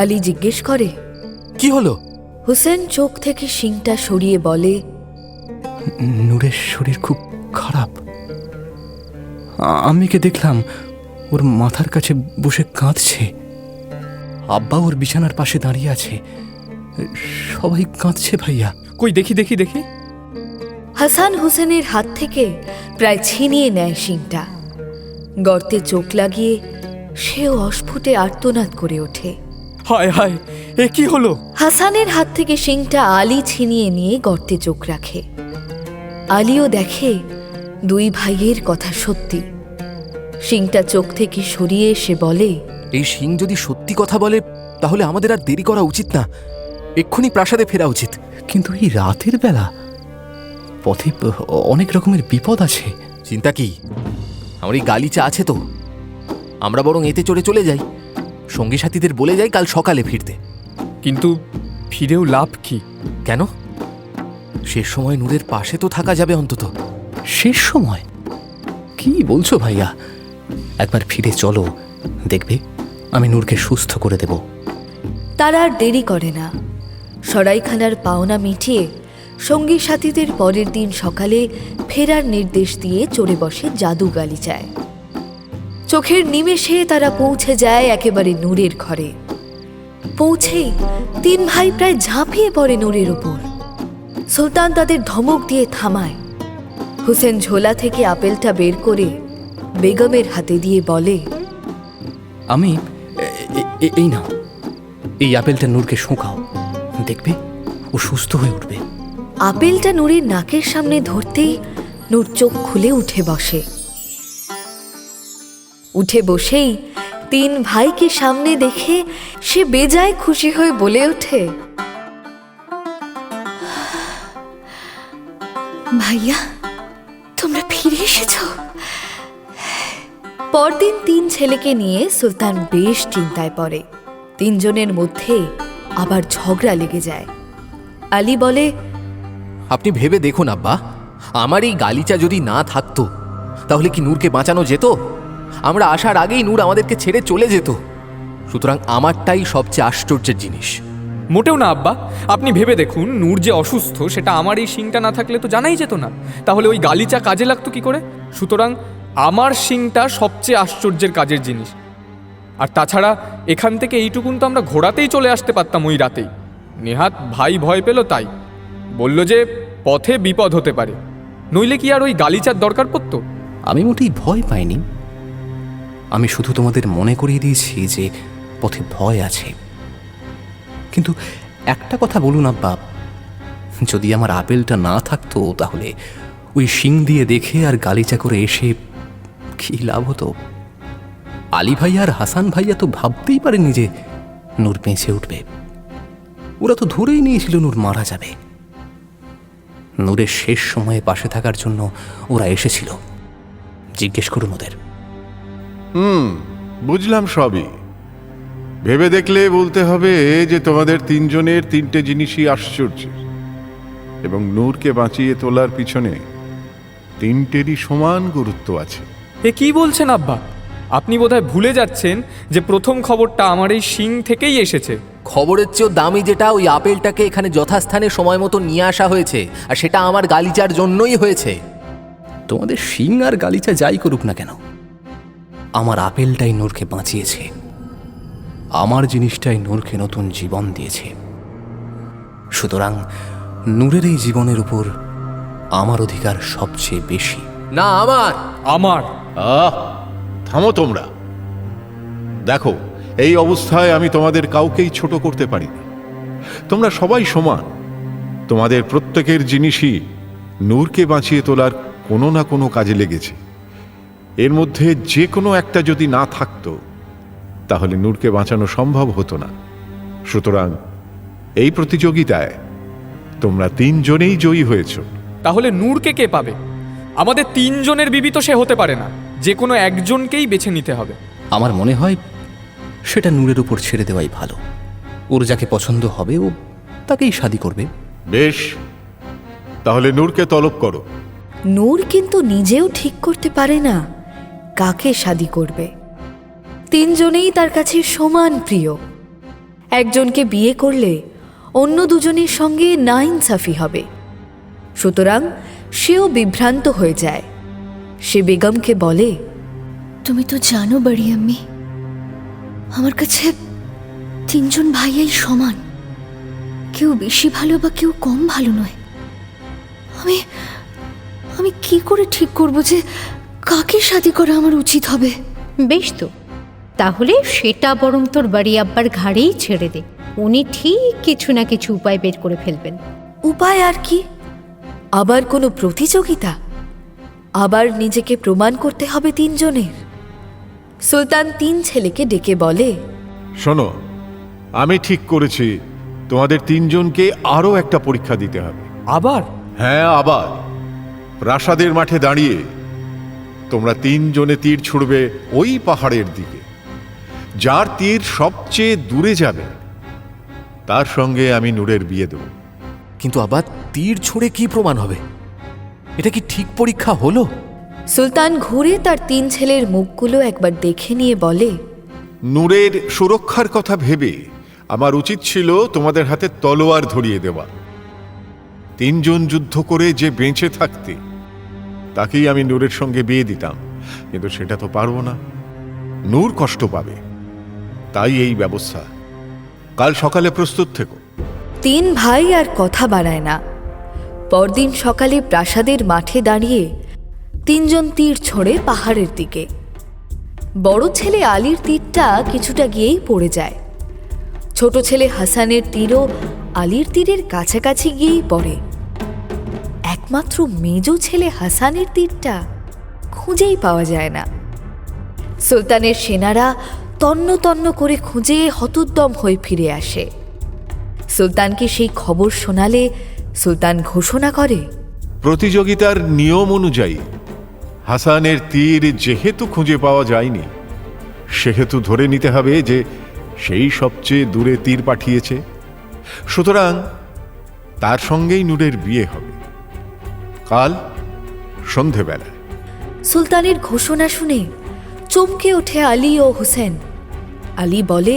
আলী জিজ্ঞেস করে, কি হলো? হুসেন চোখ থেকে শিংটা সরিয়ে বলে, নূরের শরীর খুব খারাপ। আমিকে দেখলাম ওর মাথার কাছে বসে কাঁদছে। আব্বা ওর বিছানার পাশে দাঁড়িয়ে আছে। সবাই কাঁদছে ভাইয়া। কই দেখি দেখি দেখি। হাসান হুসেনের হাত থেকে প্রায় ছিনিয়ে নেয় শিংটা। গর্তে চোখ লাগিয়ে সেও অস্ফুটে আর্তনাদ করে ওঠে। হায় হায়, এ কি হলো? হাসানের হাত থেকে শিংটা আলী ছিনিয়ে নিয়ে গর্তে চোখ রাখে। আলীও দেখে 2 ভাইয়ের কথা সত্যি। শিংটা চোখ থেকে সরিয়ে সে বলে, এই সিং যদি সত্যি কথা বলে তাহলে আমাদের আর দেরি করা উচিত না, এক্ষুনি প্রাসাদে ফেরা উচিত। কিন্তু এই রাতের বেলা পথে অনেক রকমের বিপদ আছে। চিন্তা কি, আমার এই গালিচা আছে তো। আমরা বরং এতে চড়ে চলে যাই, সঙ্গী সাথীদের বলে যাই কাল সকালে ফিরতে। কিন্তু ফিরেও লাভ কি? কেন? শেষ সময় নূরের পাশে তো থাকা যাবে অন্তত। শেষ সময়? কি বলছো ভাইয়া? একবার ফিরে চলো, দেখবে আমি নূরকে সুস্থ করে দেব। তারা আর দেরি করে না। সরাইখানার পাওনা মিটিয়ে সঙ্গী সাথীদের পরের দিন সকালে ফেরার নির্দেশ দিয়ে চড়ে বসে জাদু গালিচায়। চোখের নিমেষে তারা পৌঁছে যায় একেবারে নূরের ঘরে। পৌঁছেই 3 ভাই প্রায় ঝাঁপিয়ে পড়ে নূরের ওপর। সুলতান তাদের ধমক দিয়ে থামায়। হুসেন ঝোলা থেকে আপেলটা বের করে বেগমের হাতে দিয়ে বলে, আমি এই নাও, এই আপেলটা নূরকে শুকাও, দেখবে ও সুস্থ হয়ে উঠবে। আপেলটা নূরের নাকের সামনে ধরতেই নূর চোখ খুলে উঠে বসে। উঠে বসেই 3 ভাইকে সামনে দেখে সে বেজায় খুশি হয়ে বলে ওঠে, ভাইয়া তোমরা ফিরে এসেছো। পরদিন 3 ছেলেকে নিয়ে সুলতান বেশ চিন্তায় পড়ে। 3 জনের মধ্যে আবার ঝগড়া লেগে যায়। আলী বলে, আপনি ভেবে দেখুন আব্বা, আমার এই গালিচা যদি না থাকতো তাহলে কি নূরকে বাঁচানো যেত? আমরা আসার আগেই নূর আমাদেরকে ছেড়ে চলে যেত। সুতরাং আমারটাই সবচেয়ে আশ্চর্যের জিনিস। মোটেও না আব্বা, আপনি ভেবে দেখুন, নূর যে অসুস্থ সেটা আমার এই শিংটা না থাকলে তো জানাই যেত না। তাহলে ওই গালিচা কাজে লাগতো কি করে? সুতরাং আমার শিংটা সবচেয়ে আশ্চর্যের কাজের জিনিস। আর তাছাড়া এখান থেকে এইটুকুন তো আমরা ঘোড়াতেই চলে আসতে পারতাম ওই রাতেই। নেহাত ভাই ভয় পেল, তাই বলল যে পথে বিপদ হতে পারে, নইলে কি আর ওই গালিচার দরকার পড়তো? আমি মোটেই ভয় পাইনি, আমি শুধু তোমাদের মনে করিয়ে দিয়েছি যে পথে ভয় আছে। কিন্তু একটা কথা বলুন আব্বা, যদি আমার আপেলটা না থাকতো তাহলে ওই শিং দিয়ে দেখে আর গালিচা করে এসে কি লাভ হতো? আলী ভাইয়া আর হাসান ভাইয়া তো ভাবতেই পারেনি যে নূর বেঁচে উঠবে। ওরা তো ধরেই নিয়েছিল নূর মারা যাবে। নূরের শেষ সময়ে পাশে থাকার জন্য ওরা এসেছিল। জিজ্ঞেস করুন ওদের। বুঝলাম সবই। ভেবে দেখলে বলতে হবে যে তোমাদের 3 জনের 3টে জিনিসই আশ্চর্য, এবং নূরকে বাঁচিয়ে তোলার পিছনে 3টেরই সমান গুরুত্ব আছে। এ কি বলছেন আব্বা? আপনি বোধহয় ভুলে যাচ্ছেন যে প্রথম খবরটা আমার এই শিং থেকেই এসেছে। খবরের চেয়েও দামি যেটা, ওই আপেলটাকে এখানে যথাস্থানে সময় মতো নিয়ে আসা হয়েছে, আর সেটা আমার গালিচার জন্যই হয়েছে। তোমাদের শিং আর গালিচা যাই করুক না কেন, আমার আপেলটাই নূরকে বাঁচিয়েছে। আমার জিনিসটাই নূরকে নতুন জীবন দিয়েছে। সুতরাং নূরের এই জীবনের উপর আমার অধিকার সবচেয়ে বেশি। না, আমার আমার থামো তোমরা। দেখো, এই অবস্থায় আমি তোমাদের কাউকেই ছোট করতে পারি না। তোমরা সবাই সমান। তোমাদের প্রত্যেকের জিনিসই নূরকে বাঁচিয়ে তোলার কোনো না কোনো কাজে লেগেছে। এর মধ্যে যে কোনো একটা যদি না থাকতো তাহলে নূরকে বাঁচানো সম্ভব হতো না। সুতরাং এই প্রতিযোগিতায় তোমরা 3 জনেই জয়ী হয়েছ। তাহলে নূরকে কে পাবে? আমাদের 3 জনের বিবি তো সে হতে পারে না, যে কোনো একজনকেই বেছে নিতে হবে। আমার মনে হয় সেটা নূরের উপর ছেড়ে দেওয়াই ভালো। ওর যাকে পছন্দ হবে ও তাকেই শাদী করবে। বেশ, তাহলে নূরকে তলব করো। নূর কিন্তু নিজেও ঠিক করতে পারে না কাকে শাদী করবে। 3 জনেই তার কাছে সমান প্রিয়। একজনকে বিয়ে করলে অন্য 2 জনের সঙ্গে নাইনসাফি হবে। সুতরাং সেও বিভ্রান্ত হয়ে যায়। সে বেগমকে বলে, তুমি তো জানো বাড়ি আম্মি, আমার কাছে 3 জন ভাইয়াই সমান। কেউ বেশি ভালো বা কেউ কম ভালো নয়। আমি কি করে ঠিক করব যে কাকে শাদী করা আমার উচিত হবে? বেশ তো, তাহলে সেটা বরং তোর বাড়ি আব্বার ঘাড়েই ছেড়ে দে। উনি ঠিক কিছু না কিছু উপায় বের করে ফেলবেন। উপায় আর কি? আবার কোনো প্রতিযোগিতা? আবার নিজেকে প্রমাণ করতে হবে 3 জনের? সুলতান 3 ছেলেকে ডেকে বলে, শোনো, আমি ঠিক করেছি তোমাদের 3 জনকে আরো একটা পরীক্ষা দিতে হবে। আবার? হ্যাঁ, আবার। প্রাসাদের মাঠে দাঁড়িয়ে তোমরা 3 জনে তীর ছুড়বে ওই পাহাড়ের দিকে। যার তীর সবচেয়ে দূরে যাবে তার সঙ্গে আমি নূরের বিয়ে দেব। কিন্তু আবার তীর ছুঁড়ে কি প্রমাণ হবে? এটা কি ঠিক পরীক্ষা হলো? সুলতান ঘুরে তার 3 ছেলের মুখগুলো একবার দেখে নিয়ে বলে, নূরের সুরক্ষার কথা ভেবে আমার উচিত ছিল তোমাদের হাতে তলোয়ার ধরিয়ে দেওয়া। 3 জন যুদ্ধ করে যে বেঁচে থাকতে তাকেই আমি নূরের সঙ্গে বিয়ে দিতাম, কিন্তু সেটা তো পারবো না। নূর কষ্ট পাবে, তাই এই ব্যবস্থা। কাল সকালে প্রস্তুত থেকো। 3 ভাই আর কথা বাড়ায় না। পরদিন সকালে প্রাসাদের মাঠে দাঁড়িয়ে 3 জন তীর ছোড়ে পাহাড়ের দিকে। বড় ছেলে আলীর তীরটা কিছুটা গিয়েই পড়ে যায়। ছোট ছেলে হাসানের তীরও আলীর তীরের কাছাকাছি গিয়েই পড়ে। একমাত্র মেজ ছেলে হাসানের তীরটা খুঁজেই পাওয়া যায় না। সুলতানের সেনারা তন্ন তন্ন করে খুঁজে হতোদ্যম হয়ে ফিরে আসে। সুলতানকে সেই খবর শোনালে সুলতান ঘোষণা করে, প্রতিযোগিতার নিয়ম অনুযায়ী হাসানের তীর যেহেতু খুঁজে পাওয়া যায়নি, সেহেতু ধরে নিতে হবে যে সেই সবচেয়ে দূরে তীর পাঠিয়েছে। সুতরাং তার সঙ্গেই নূরের বিয়ে হবে কাল সন্ধেবেলায়। সুলতানের ঘোষণা শুনে চমকে ওঠে আলী ও হোসেন। আলী বলে,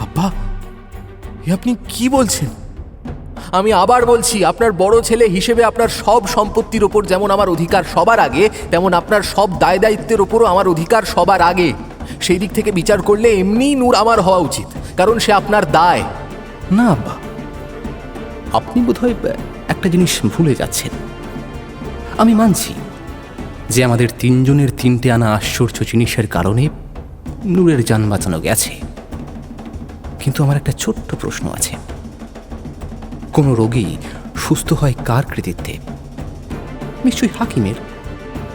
আব্বা, এ আপনি কি বলছেন? আমি আবার বলছি, আপনার বড় ছেলে হিসেবে আপনার সব সম্পত্তির ওপর যেমন আমার অধিকার সবার আগে, তেমন আপনার সব দায় দায়িত্বের ওপরও আমার অধিকার সবার আগে। সেই দিক থেকে বিচার করলে এমনিই নূর আমার হওয়া উচিত, কারণ সে আপনার দায়। না আব্বা, আপনি বোধহয় একটা জিনিস ভুলে যাচ্ছেন। আমি মানছি যে আমাদের তিনজনের 3টে আনা আশ্চর্য জিনিসের কারণে নূরের জান বাঁচানো গেছে, কিন্তু আমার একটা ছোট্ট প্রশ্ন আছে। কোনো রোগী সুস্থ হয় কার কৃতিত্বে? নিশ্চয়ই হাকিমের।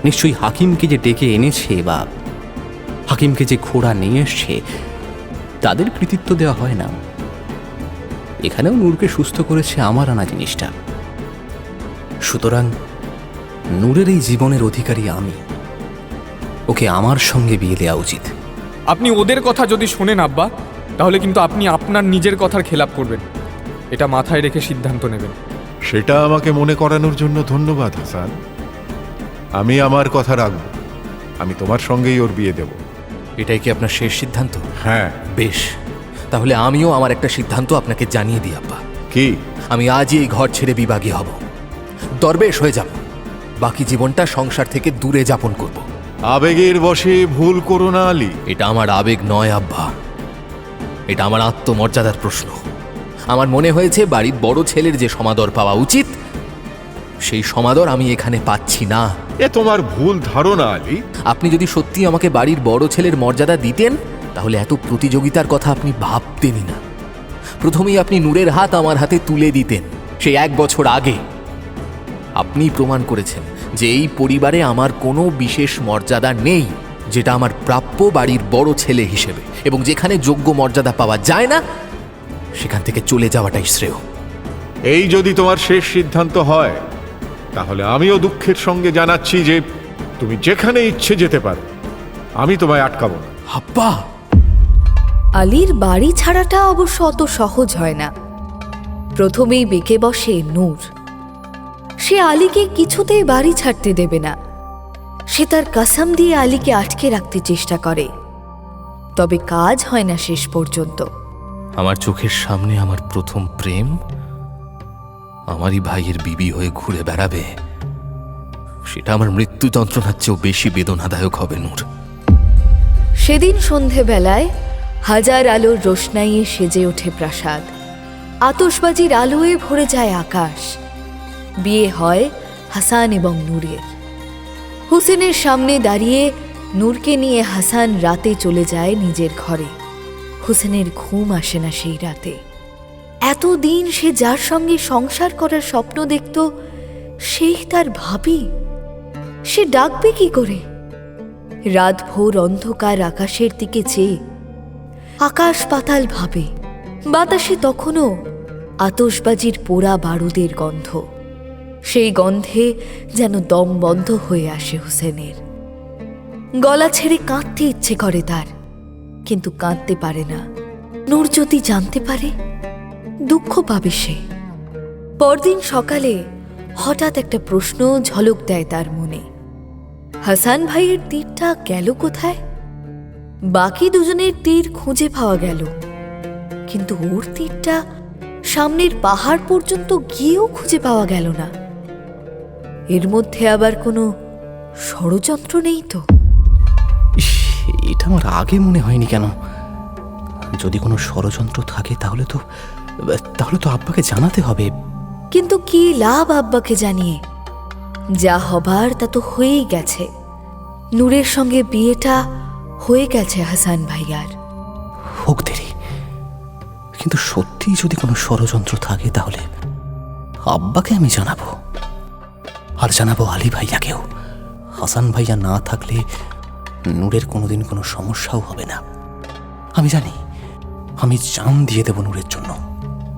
নিশ্চয়ই হাকিমকে যে ডেকে এনেছে বা হাকিমকে যে ঘোড়া নিয়ে এসছে তাদের কৃতিত্ব দেওয়া হয় না। এখানেও নূরকে সুস্থ করেছে আমার আনা জিনিসটা। সুতরাং নূরের এই জীবনের অধিকারী আমি। ওকে আমার সঙ্গে বিয়ে দেওয়া উচিত। আপনি ওদের কথা যদি শোনেন আব্বা, তাহলে কিন্তু আপনি আপনার নিজের কথার খেলাপ করবেন। এটা মাথায় রেখে সিদ্ধান্ত নেবেন। সেটা আমাকে মনে করানোর জন্য ধন্যবাদ হাসান। আমি আমার কথা রাখব। আমি তোমার সঙ্গেই ওর বিয়ে দেব। এটাই কি আপনার শেষ সিদ্ধান্ত? হ্যাঁ। বেশ, তাহলে আমিও আমার একটা সিদ্ধান্ত আপনাকে জানিয়ে দিই আব্বা। কি? আমি আজই এই ঘর ছেড়ে বিভাগী হব, দরবেশ হয়ে যাব, বাকি জীবনটা সংসার থেকে দূরে যাপন করব। আবেগের বশে ভুল করো না আলী। এটা আমার আবেগ নয় আব্বা, এটা আমার আত্মমর্যাদার প্রশ্ন। আমার মনে হয়েছে বাড়ির বড় ছেলের যে সমাদর পাওয়া উচিত, সেই সমাদর আমি এখানে পাচ্ছি না। এ তোমার ভুল ধারণা আলী। আপনি যদি সত্যি আমাকে বাড়ির বড় ছেলের মর্যাদা দিতেন, তাহলে এত প্রতিযোগিতার কথা আপনি ভাবতেনই না। প্রথমেই আপনি নূরের হাত আমার হাতে তুলে দিতেন, সেই 1 বছর আগে। আপনি প্রমাণ করেছেন যে এই পরিবারে আমার কোনো বিশেষ মর্যাদা নেই, যেটা আমার প্রাপ্য বাড়ির বড় ছেলে হিসেবে। এবং যেখানে যোগ্য মর্যাদা পাওয়া যায় না, সেখান থেকে চলে যাওয়াটাই শ্রেয়। এই যদি তোমার শেষ সিদ্ধান্ত হয়, তাহলে আমিও দুঃখের সঙ্গে জানাচ্ছি যে তুমি যেখানে ইচ্ছে যেতে পারো, আমি তোমায় আটকাবো না। আব্বা! আলীর বাড়ি ছাড়াটা অবশ্য অত সহজ হয় না। প্রথমেই বেঁকে বসে নূর। সে আলীকে কিছুতেই বাড়ি ছাড়তে দেবে না। সে তার কসম দিয়ে আলীকে আটকে রাখতে চেষ্টা করে, তবে কাজ হয় না শেষ পর্যন্ত। আমার চোখের সামনে আমার প্রথম প্রেম আমারই ভাইয়ের বিবি হয়ে ঘুরে বেড়াবে, সেটা আমার মৃত্যু যন্ত্রণার চেয়েও বেশি বেদনাদায়ক হবে নূর। সেদিন সন্ধেবেলায় হাজার আলোর রোশনাইয়ে সেজে ওঠে প্রাসাদ। আতশবাজির আলোয় ভরে যায় আকাশ। বিয়ে হয় হাসান এবং নূরের। হুসেনের সামনে দাঁড়িয়ে নূরকে নিয়ে হাসান রাতে চলে যায় নিজের ঘরে। হুসেনের ঘুম আসে না সেই রাতে। এতদিন সে যার সঙ্গে সংসার করার স্বপ্ন দেখত, সেই তার ভাবি। সে ডাকবে কি করে? রাতভোর অন্ধকার আকাশের দিকে চেয়ে আকাশ পাতাল ভাবে। বাতাসে তখনও আতশবাজির পোড়া বারুদের গন্ধ। সেই গন্ধে যেন দম বন্ধ হয়ে আসে হুসেনের। গলা ছেড়ে কাঁদতে ইচ্ছে করে তার, কিন্তু কাঁদতে পারে না। নূর যদি জানতে পারে, দুঃখ পাবে সে। পরদিন সকালে হঠাৎ একটা প্রশ্ন ঝলক দেয় তার মনে। হাসান ভাইয়ের তীরটা গেল কোথায়? বাকি দুজনের তীর খুঁজে পাওয়া গেল, কিন্তু ওর তীরটা সামনের পাহাড় পর্যন্ত গিয়েও খুঁজে পাওয়া গেল না। এর মধ্যে আবার কোনো ষড়যন্ত্র নেই তো? এটা আমার আগে মনে হয়নি কেন? যদি কোনো ষড়যন্ত্র থাকে তাহলে তো আব্বাকে জানাতে হবে। কিন্তু কি লাভ আব্বাকে জানিয়ে? যা হবার তা তো হয়েই গেছে। নূরের সঙ্গে বিয়েটা হয়ে গেছে হাসান ভাইয়ার। হোক দেরি, কিন্তু সত্যিই যদি কোনো ষড়যন্ত্র থাকে তাহলে আব্বাকে আমি জানাবো, আর জানাবো আলী ভাইয়াকেও। হাসান ভাইয়া না থাকলে নূরের কোনোদিন কোনো সমস্যাও হবে না। আমি জানি, আমি জান দিয়ে দেব নূরের জন্য।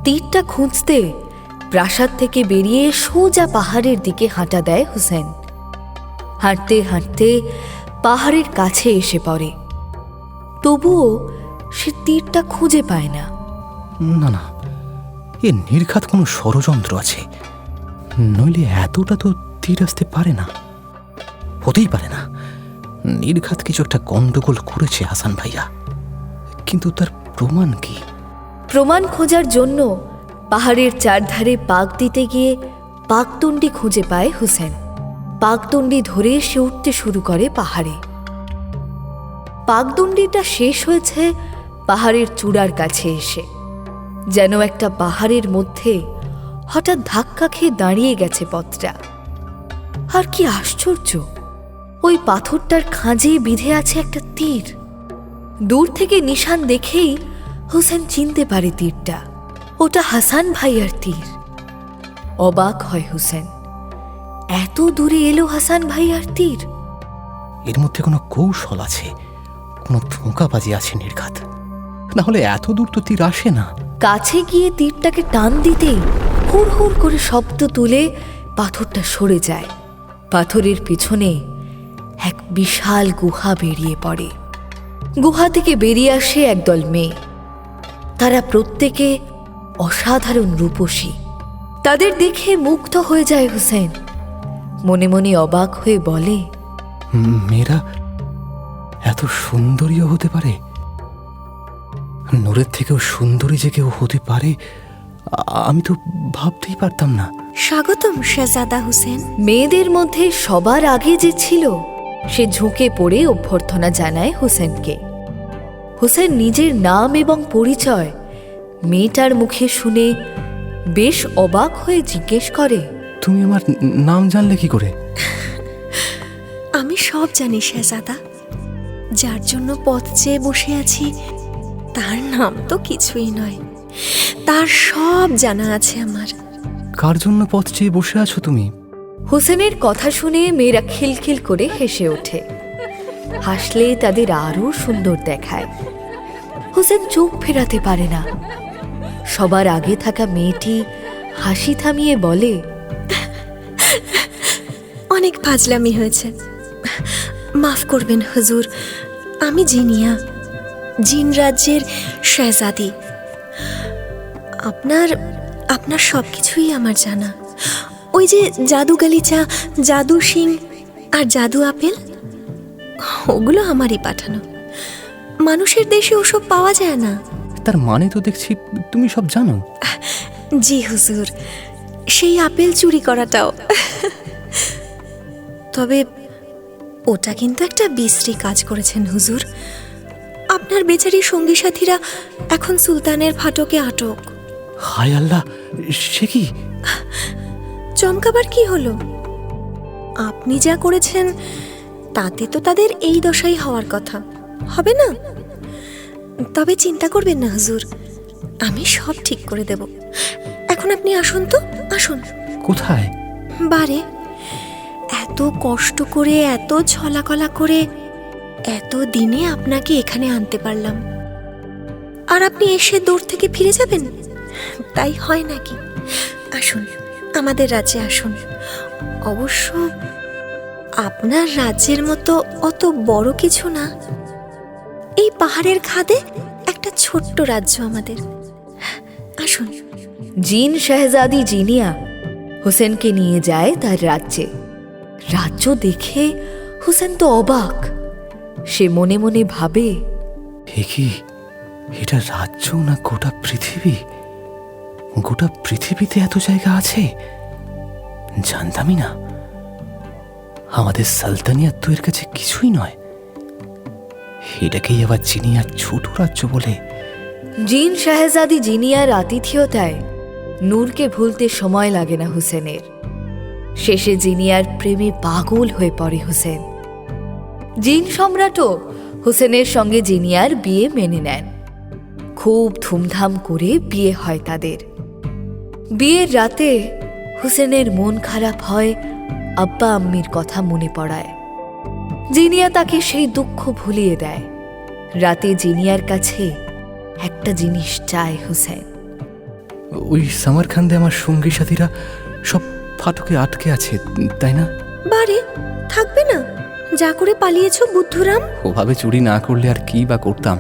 তীরটা খুঁজতে প্রাসাদ থেকে বেরিয়ে সোজা পাহাড়ের দিকে হাঁটা দেয় হুসেন। হাঁটতে হাঁটতে পাহাড়ের কাছে এসে পড়ে, তবুও সে তীরটা খুঁজে পায় না। না না, এ নির্ঘাত কোনো ষড়যন্ত্র আছে, নইলে এতটা তো তীর আসতে পারে না, হতেই পারে না। নির্ঘাত কিছু একটা গন্ডগোল করেছে হাসান ভাইয়া, কিন্তু তার প্রমাণ কি? প্রমাণ খোঁজার জন্য পাহাড়ের চারধারে পাক দিতে গিয়ে পাকদণ্ডি খুঁজে পায় হুসেন। পাকদণ্ডি ধরে সে উঠতে শুরু করে পাহাড়ে। পাকদণ্ডিটা শেষ হয়েছে পাহাড়ের চূড়ার কাছে এসে, যেন একটা পাহাড়ের মধ্যে হঠাৎ ধাক্কা খেয়ে দাঁড়িয়ে গেছে পথটা। আর কি আশ্চর্য, ওই পাথরটার খাঁজে বিঁধে আছে একটা তীর। দূর থেকে নিশান দেখেই হুসেন চিনতে পারে তীরটা ওটা হাসান ভাইয়ার তীর। অবাক হয় হুসেন, এত দূরে এলো হাসান ভাইয়ার তীর। এর মধ্যে কোনো কৌশল আছে, কোনো ধোঁকাবাজি আছে নির্ঘাত, না হলে এত দূর তো তীর আসে না। কাছে গিয়ে তীরটাকে টান দিতেই হুড় হুড় করে শব্দ তুলে পাথরটা সরে যায়। পাথরের পিছনে এক বিশাল গুহা বেরিয়ে পড়ে। গুহা থেকে বেরিয়ে আসে একদল মেয়ে। তারা প্রত্যেকে অসাধারণ রূপসী। তাদের দেখে মুগ্ধ হয়ে যায় হুসেন। মনে মনে অবাক হয়ে বলে, মেয়েরা এত সুন্দরীও হতে পারে? নূরের থেকেও সুন্দরী যে কেউ হতে পারে আমি তো ভাবতেই পারতাম না। স্বাগতম শেহজাদা হুসেন। মেয়েদের মধ্যে সবার আগে যে ছিল সে ঝুঁকে পড়ে অভ্যর্থনা জানায় হুসেনকে। হুসেন নিজের নাম এবং পরিচয় মেয়েটার মুখে শুনে বেশ অবাক হয়ে জিজ্ঞেস করে, তুমি আমার নাম জানলে কি করে? আমি সব জানি শেহজাদা। যার জন্য পথ চেয়ে বসে আছি তার নাম তো কিছুই নয়, তার সব জানা আছে আমার। কার জন্য পথ চেয়ে বসে আছো তুমি? হুসেনের কথা শুনে মেয়েরা খিলখিল করে হেসে ওঠে। হাসলে তাদের আরো সুন্দর দেখায়। হুসেন চোখ ফেরাতে পারে না। সবার আগে থাকা মেয়েটি হাসি থামিয়ে বলে, অনেক ফাজলামি হয়েছে, মাফ করবেন হুজুর। আমি জিনিয়া, জিন রাজ্যের শেহজাদি। আপনার সব কিছুই আমার জানা। ওই যে জাদু গালিচা, জাদু শিং আর জাদু আপেল, ওগুলো আমারই পাঠানো। মানুষের দেশে ওসব পাওয়া যায় না। তার মানে তো দেখছি তুমি সব জানো। জি হুজুর, সেই আপেল চুরি করাটাও। তবে ওটা কিন্তু একটা বিশ্রী কাজ করেছেন হুজুর। আপনার বেচারি সঙ্গী সাথীরা এখন সুলতানের ফাটকে আটক। হায় আল্লাহ, সে কি? চমকাবার কি হলো? আপনি যা করেছেন তাতে তো তাদের এই দশাই হওয়ার কথা, হবে না? তবে চিন্তা করবেন না হুজুর, আমি সব ঠিক করে দেব। এখন আপনি আসুন তো, আসুন। কোথায়? বারে। এত কষ্ট করে, এত ছলাকলা করে এত দিনে আপনাকে এখানে আনতে পারলাম, আর আপনি এসে দূর থেকে ফিরে যাবেন? তাই হয় নাকি? আসুন, আমাদের রাজ্যে আসুন। অবশ্য আপনার রাজ্যের মতো অত বড় কিছু না, এই পাহাড়ের খাদে একটা ছোট্ট রাজ্য আমাদের। আসুন। জিন শেহজাদি জিনিয়া হুসেনকে নিয়ে যায় তার রাজ্যে। রাজ্য দেখে হুসেন তো অবাক। সে মনে মনে ভাবে, কি এটা রাজ্য না গোটা পৃথিবী? গোটা পৃথিবীতে এত জায়গা আছে জানতামই না। আমাদের সালতানিয়াত তো এর কাছে কিছুই নয়, এটাকেই আবার জিনিয়ার ছোট রাজ্য বলে। জিন শাহজাদি জিনিয়ার আতিথেয়তায় নূরকে ভুলতে সময় লাগে না হুসেনের। শেষে জিনিয়ার প্রেমে পাগল হয়ে পড়ে হুসেন। জিন সম্রাটও হুসেনের সঙ্গে জিনিয়ার বিয়ে মেনে নেন। খুব ধুমধাম করে বিয়ে হয় তাদের। বিয়ের রাতে হুসেনের মন খারাপ হয় আব্বা আম্মির কথা মনে পড়ায়। জিনিয়া তাকে সেই দুঃখ ভুলিয়ে দেয়। রাতে জিনিয়ার কাছে একটা জিনিস চায় হুসেন। ওই সামারখান্দে আমার সঙ্গী সাথীরা সব ফাটকে আটকে আছে, তাই না? বারে থাকবে না? যা করে পালিয়েছো বুদ্ধুরাম। ওভাবে চুরি না করলে আর কি বা করতাম?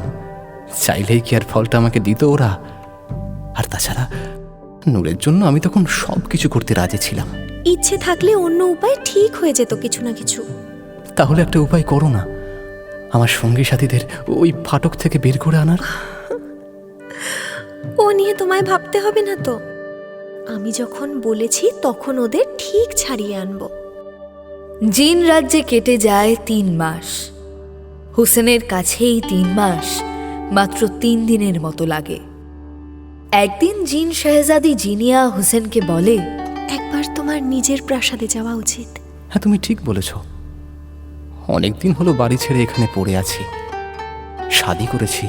চাইলেই কি আর ফলটা আমাকে দিত ওরা? আর তাছাড়া নূরের জন্য আমি তখন সব কিছু করতে রাজি ছিলাম। ইচ্ছে থাকলে অন্য উপায় ঠিক হয়ে যেত কিছু না কিছু। তাহলে একটা উপায় করো না, আমার সঙ্গী সাথীদের ওই ফাটক থেকে বের করে আনার। ও নিয়ে তোমায় ভাবতে হবে না তো। আমি যখন বলেছি তখন ওদের ঠিক ছাড়িয়ে আনবো। জিন রাজ্যে কেটে যায় 3 মাস। হুসেনের কাছে এই 3 মাস মাত্র 3 দিনের মতো লাগে। একদিন জিন শাহজাদি জিনিয়া হুসেনকে বলে, একবার তোমার নিজের প্রাসাদে যাওয়া উচিত। হ্যাঁ, তুমি ঠিক বলেছ। অনেকদিন হলো বাড়ি ছেড়ে এখানে পড়ে আছি। শাদি করেছি,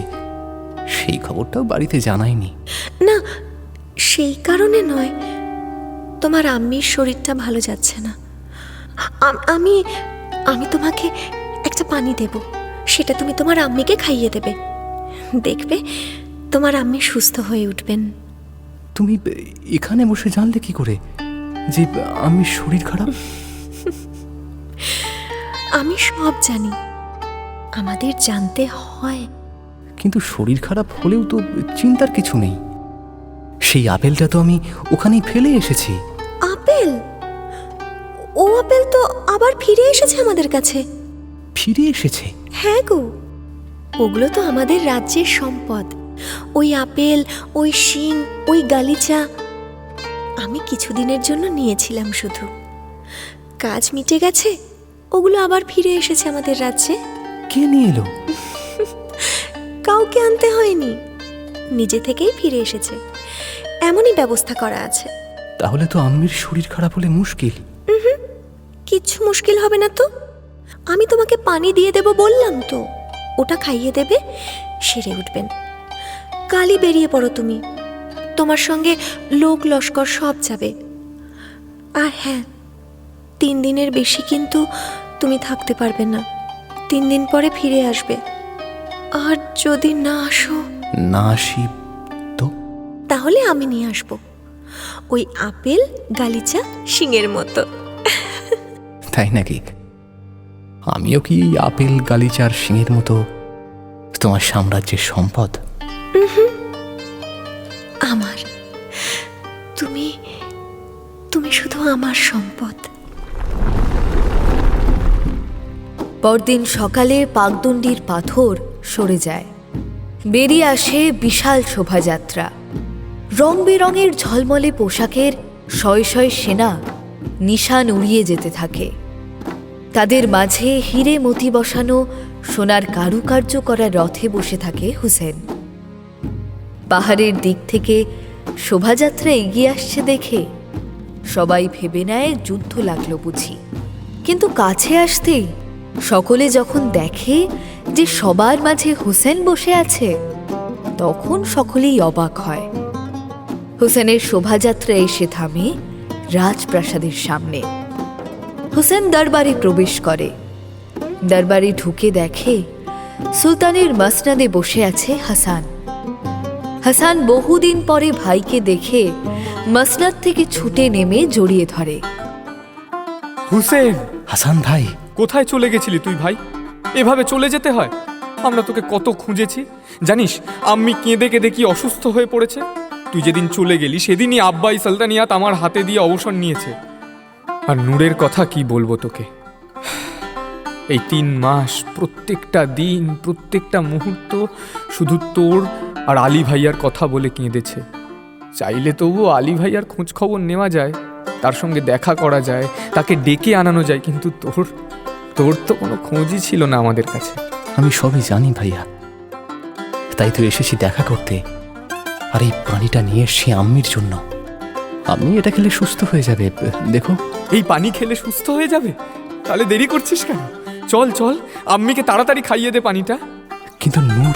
সেই খবরটাও বাড়িতে জানাইনি। না, সেই কারণে নয়, তোমার আম্মির শরীরটা ভালো যাচ্ছে না। আমি আমি তোমাকে একটা পানি দেব, সেটা তুমি তোমার আম্মিকে খাইয়ে দেবে। দেখবে তোমার আম্মি সুস্থ হয়ে উঠবেন। তুমি এখানে বসে জানলে কি করে যে আমি শরীর খারাপ? আমি সব জানি, আমাদের জানতে হয়। কিন্তু শরীর খারাপ হলেও তো চিন্তার কিছু নেই। সেই আপেলটা তো আমি ওখানেই ফেলে এসেছি। আপেল? ও আপেল তো আবার ফিরে এসেছে আমাদের কাছে। ফিরে এসেছে? হ্যাঁ গো, ওগুলো তো আমাদের রাজ্যের সম্পদ। ওই আপেল, ওই শিং, ওই গালিচা আমি কিছুদিনের জন্য নিয়েছিলাম শুধু। কাজ মিটে গেছে, ওগুলো আবার ফিরে এসেছে আমাদের রাজ্যে। কে নিয়ে এলো? কাউকে আনতে হয়নি, নিজে থেকেই ফিরে এসেছে। এমনই ব্যবস্থা করা আছে। তাহলে তো আম্মির শরীর খারাপ হলে মুশকিল। কিচ্ছু মুশকিল হবে না তো। আমি তোমাকে পানি দিয়ে দেব বললাম তো, ওটা খাইয়ে দেবে, সেরে উঠবেন। কালই বেরিয়ে পড়ো তুমি, তোমার সঙ্গে লোক লস্কর সব যাবে। আর হ্যাঁ, 3 দিনের বেশি কিন্তু তুমি থাকতে পারবে না। 3 দিন পরে ফিরে আসবে। আর যদি না আসো? না আসি তো? তাহলে আমি নিয়ে আসবো ওই আপেল, গালিচা, শিঙের মতো। তাই নাকি? আমিও কি আপেল, গালিচার শিঙের মতো তোমার সাম্রাজ্যের সম্পদ? আমার, তুমি তুমি শুধু আমার সম্পদ। পরদিন সকালে পাকদণ্ডির পাথর সরে যায়। বেরিয়ে আসে বিশাল শোভাযাত্রা। রং বেরঙের ঝলমলে পোশাকের শয়ে শয়ে সেনা নিশান উড়িয়ে যেতে থাকে। তাদের মাঝে হিরে মতি বসানো সোনার কারুকার্য করা রথে বসে থাকে হুসেন। পাহাড়ের দিক থেকে শোভাযাত্রা এগিয়ে আসছে দেখে সবাই ভেবে নেয় যুদ্ধ লাগলো বুঝি। কিন্তু কাছে আসতেই সকলে যখন দেখে যে সবার মাঝে হুসেন বসে আছে, তখন সকলেই অবাক হয়। হুসেনের শোভাযাত্রা এসে থামে রাজপ্রাসাদের সামনে। হুসেন দরবারে প্রবেশ করে। দরবারে ঢুকে দেখে সুলতানের মসনদে বসে আছে হাসান। হাসান বহুদিন পরে ভাইকে দেখে মসনদ থেকে ছুটে নেমে জড়িয়ে ধরে। হুসেন! হাসান ভাই, কোথায় চলে গেছিলি তুই ভাই? এভাবে চলে যেতে হয়? আমরা তোকে কত খুঁজেছি জানিস। আম্মি কেঁদে কেঁদে কি অসুস্থ হয়ে পড়েছে। তুই যেদিন চলে গেলি সেদিনই আব্বাই সালতানিয়াত আমার হাতে দিয়ে অবসর নিয়েছে। আর নূরের কথা কি বলবো তোকে। এই 3 মাস প্রত্যেকটা দিন, প্রত্যেকটা মুহূর্ত শুধু তোর আর আলী ভাইয়ার কথা বলে কেঁদেছে। চাইলে তবুও আলী ভাইয়ার খোঁজ খবর নেওয়া যায়, তার সঙ্গে দেখা করা যায়, তাকে ডেকে আনানো যায়, কিন্তু তোর তো কোনো খোঁজই ছিল না আমাদের কাছে। আমি সবই জানি ভাইয়া, তাই তো এসেছি দেখা করতে। আর এই পানিটা নিয়ে এসছি আম্মির জন্য। আম্মি এটা খেলে সুস্থ হয়ে যাবে, দেখো। এই পানি খেলে সুস্থ হয়ে যাবে? তাহলে দেরি করছিস কেন? চল চল, আম্মিকে তাড়াতাড়ি খাইয়ে দে পানিটা। কিন্তু নূর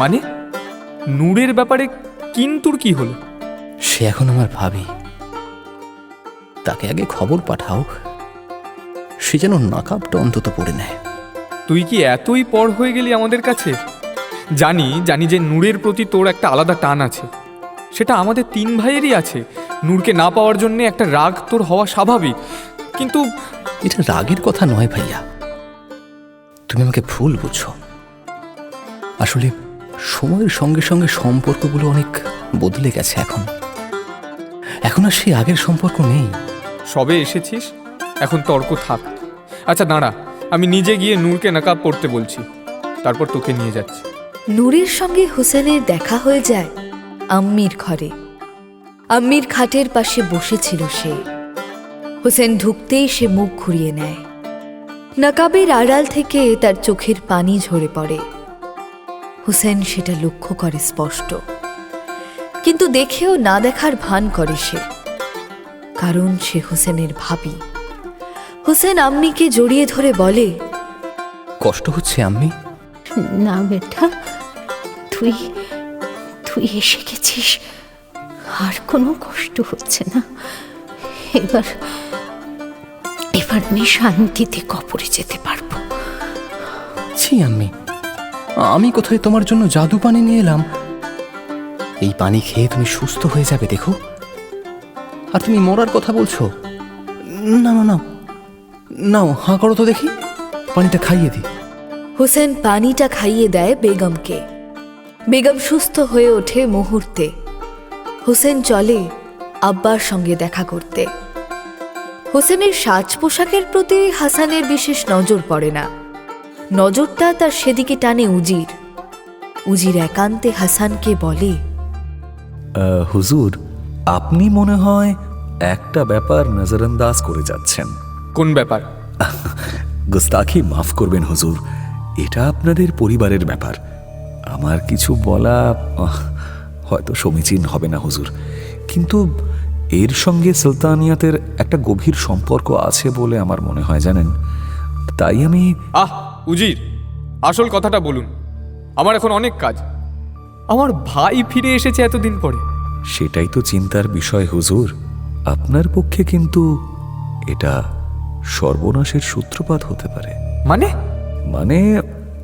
মানে? নূরের ব্যাপারে কিন্তুর কি হলো? সে এখন আমার ভাবি। তাকে আগে খবর পাঠাও, সে যেন নাকাবটা অন্তত পড়ে নেয়। তুই কি এতই পর হয়ে গেলি আমাদের কাছে? জানি জানি যে নূরের প্রতি তোর একটা আলাদা টান আছে, সেটা আমাদের 3 ভাইয়েরই আছে। নূরকে না পাওয়ার জন্য একটা রাগ তোর হওয়া স্বাভাবিক, কিন্তু এটা রাগের কথা নয় ভাইয়া, তুমি আমাকে ভুল বুঝছো। আসলে সময়ের সঙ্গে সঙ্গে সম্পর্কগুলো অনেক বদলে গেছে। এখন আর সেই আগের সম্পর্ক নেই। সবে এসেছিস, এখন তর্ক থাক। আচ্ছা দাঁড়া, আমি নিজে গিয়ে নূরকে নাকাব পড়তে বলছি, তারপর তোকে নিয়ে যাচ্ছি। নূরের সঙ্গে হোসেনের দেখা হয়ে যায় আম্মির ঘরে। আম্মির খাটের পাশে বসেছিল সে। হোসেন ঢুকতেই সে মুখ ঘুরিয়ে নেয়। নাকাবের আড়াল থেকে তার চোখের পানি ঝরে পড়ে। হোসেন সেটা লক্ষ্য করে স্পষ্ট, কিন্তু দেখেও না দেখার ভান করে সে, কারণ সে হোসেনের ভাবি। হোসেন আম্মিকে জড়িয়ে ধরে বলে, কষ্ট হচ্ছে আম্মি? না বেটা, তুই তুই এসে গেছিস, আর কোনো কষ্ট হচ্ছে না। এবার আমি শান্তিতে কবরে যেতে পারবো। ছি আম্মি, আমি কোথায় তোমার জন্য জাদু পানি নিয়ে এলাম? এই পানি খেয়ে তুমি সুস্থ হয়ে যাবে দেখো। আর তুমি মরার কথা বলছো? না না না, নাও হাঁ করো তো দেখি, পানিটা খাইয়ে দি। হোসেন পানিটা খাইয়ে দেয় বেগমকে। বেগম সুস্থ হয়ে ওঠে মুহূর্তে। হোসেন চলে আব্বার সঙ্গে দেখা করতে। হোসেনের সাজ পোশাকের প্রতি হাসানের বিশেষ নজর পড়ে না। নজরটা তার সেদিকে টানে উজির। উজির একান্তে হাসানকে বলে, হুজুর, আপনি মনে হয় একটা ব্যাপার নজরআন্দাজ করে যাচ্ছেন। কোন ব্যাপার? গুস্তাখি মাফ করবেন হুজুর, এটা আপনাদের পরিবারের ব্যাপার। আমার কিছু বলা হয়তো সমীচীন হবে না হুজুর, কিন্তু এর সঙ্গে সুলতানিয়াতের একটা গভীর সম্পর্ক আছে বলে আমার মনে হয় জানেন। তাই আমি উজির, আসল কথাটা বলুন, আমার এখন অনেক কাজ। আমার ভাই ফিরে এসেছে এতদিন পরে। সেটাই তো চিন্তার বিষয় হুজুর। আপনার পক্ষে কিন্তু এটা সর্বনাশের সূত্রপাত হতে পারে। মানে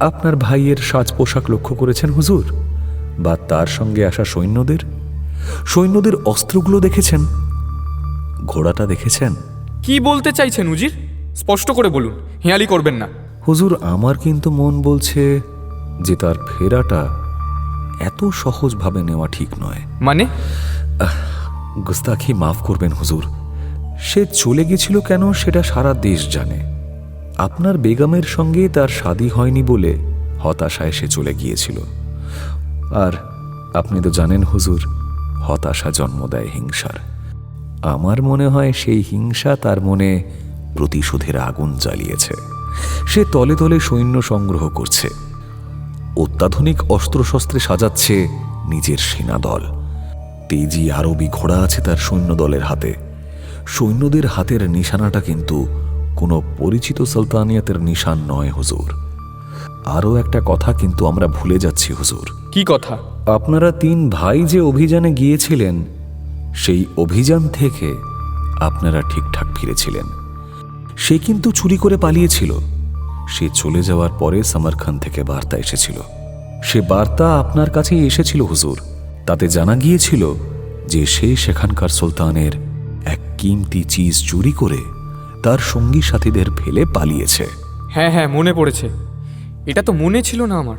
আপনার ভাইয়ের সাজ পোশাক লক্ষ্য করেছেন হুজুর? বা তার সঙ্গে আসা সৈন্যদের অস্ত্রগুলো দেখেছেন? ঘোড়াটা দেখেছেন? কি বলতে চাইছেন উজির? স্পষ্ট করে বলুন, হেঁয়ালি করবেন না। হুজুর, আমার কিন্তু মন বলছে যে তার ফেরাটা এত সহজভাবে নেওয়া ঠিক নয়। মানে? গুস্তাখি মাফ করবেন হুজুর, সে চলে গেছিল কেন সেটা সারা দেশ জানে। আপনার বেগমের সঙ্গে তার শাদী হয়নি বলে হতাশায় সে চলে গিয়েছিল। আর আপনি তো জানেন হুজুর, হতাশা জন্ম দেয় হিংসার। আমার মনে হয় সেই হিংসা তার মনে প্রতিশোধের আগুন জ্বালিয়েছে। সে তলে তলে সৈন্য সংগ্রহ করছে, অত্যাধুনিক অস্ত্রশস্ত্রে সাজাচ্ছে নিজের সেনাদল। তেজি আরবি ঘোড়া আছে তার সৈন্যদলের হাতে। সৈন্যদের হাতের নিশানাটা কিন্তু কোনো পরিচিত সুলতানিয়াতের নিশান নয় হুজুর। আরও একটা কথা কিন্তু আমরা ভুলে যাচ্ছি হুজুর। কি কথা? আপনারা 3 ভাই যে অভিযানে গিয়েছিলেন, সেই অভিযান থেকে আপনারা ঠিকঠাক ফিরেছিলেন। সে কিন্তু চুরি করে পালিয়েছিল। সে চলে যাওয়ার পরে সমরখান থেকে বার্তা এসেছিল। সে বার্তা আপনার কাছেই এসেছিল হুজুর। তাতে জানা গিয়েছিল যে সে সেখানকার সুলতানের এক কিমতি চিজ চুরি করে তার সঙ্গী সাথীদের ফেলে পালিয়েছে। হ্যাঁ, মনে পড়েছে। এটা তো মনে ছিল না আমার।